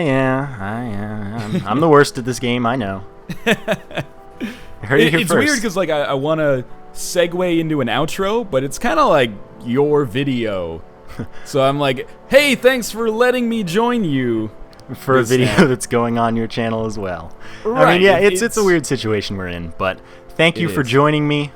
I'm the worst at this game, I know. I heard it here it's first. weird because I want to segue into an outro, but it's kind of like your video. So I'm like, hey, thanks for letting me join you. For a video that's going on your channel as well. Right. I mean, yeah, it's a weird situation we're in, but thank you for joining me.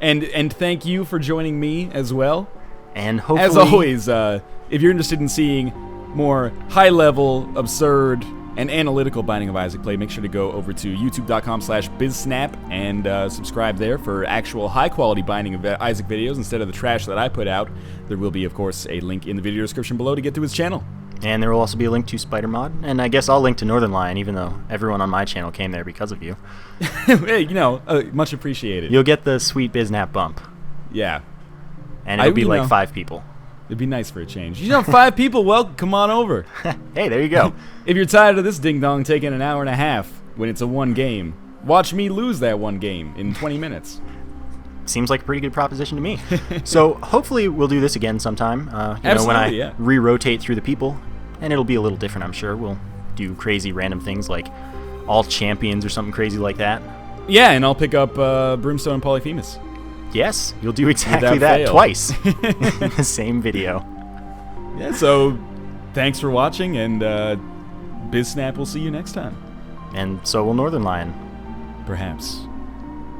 And thank you for joining me as well. And hopefully... As always, if you're interested in seeing more high-level, absurd, and analytical Binding of Isaac play, make sure to go over to youtube.com/Bisnap and subscribe there for actual high-quality Binding of Isaac videos instead of the trash that I put out. There will be, of course, a link in the video description below to get to his channel. And there will also be a link to Spider-Mod, and I guess I'll link to Northernlion, even though everyone on my channel came there because of you. Hey, much appreciated. You'll get the sweet Bisnap bump. Yeah. And it'll be like 5 people. It'd be nice for a change. 5 people, well, come on over. Hey, there you go. If you're tired of this ding-dong taking an hour and a half when it's a one game, watch me lose that one game in 20 minutes. Seems like a pretty good proposition to me. So hopefully we'll do this again sometime. When I re-rotate through the people, and it'll be a little different, I'm sure. We'll do crazy random things like all champions or something crazy like that. Yeah, and I'll pick up Brimstone and Polyphemus. Yes, you'll do exactly that twice in the same video. Yeah, so thanks for watching, and Bisnap will see you next time. And so will Northernlion. Perhaps.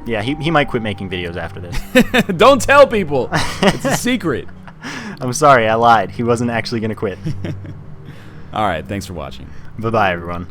Yeah, he might quit making videos after this. Don't tell people! It's a secret. I'm sorry, I lied. He wasn't actually going to quit. Alright, thanks for watching. Bye-bye, everyone.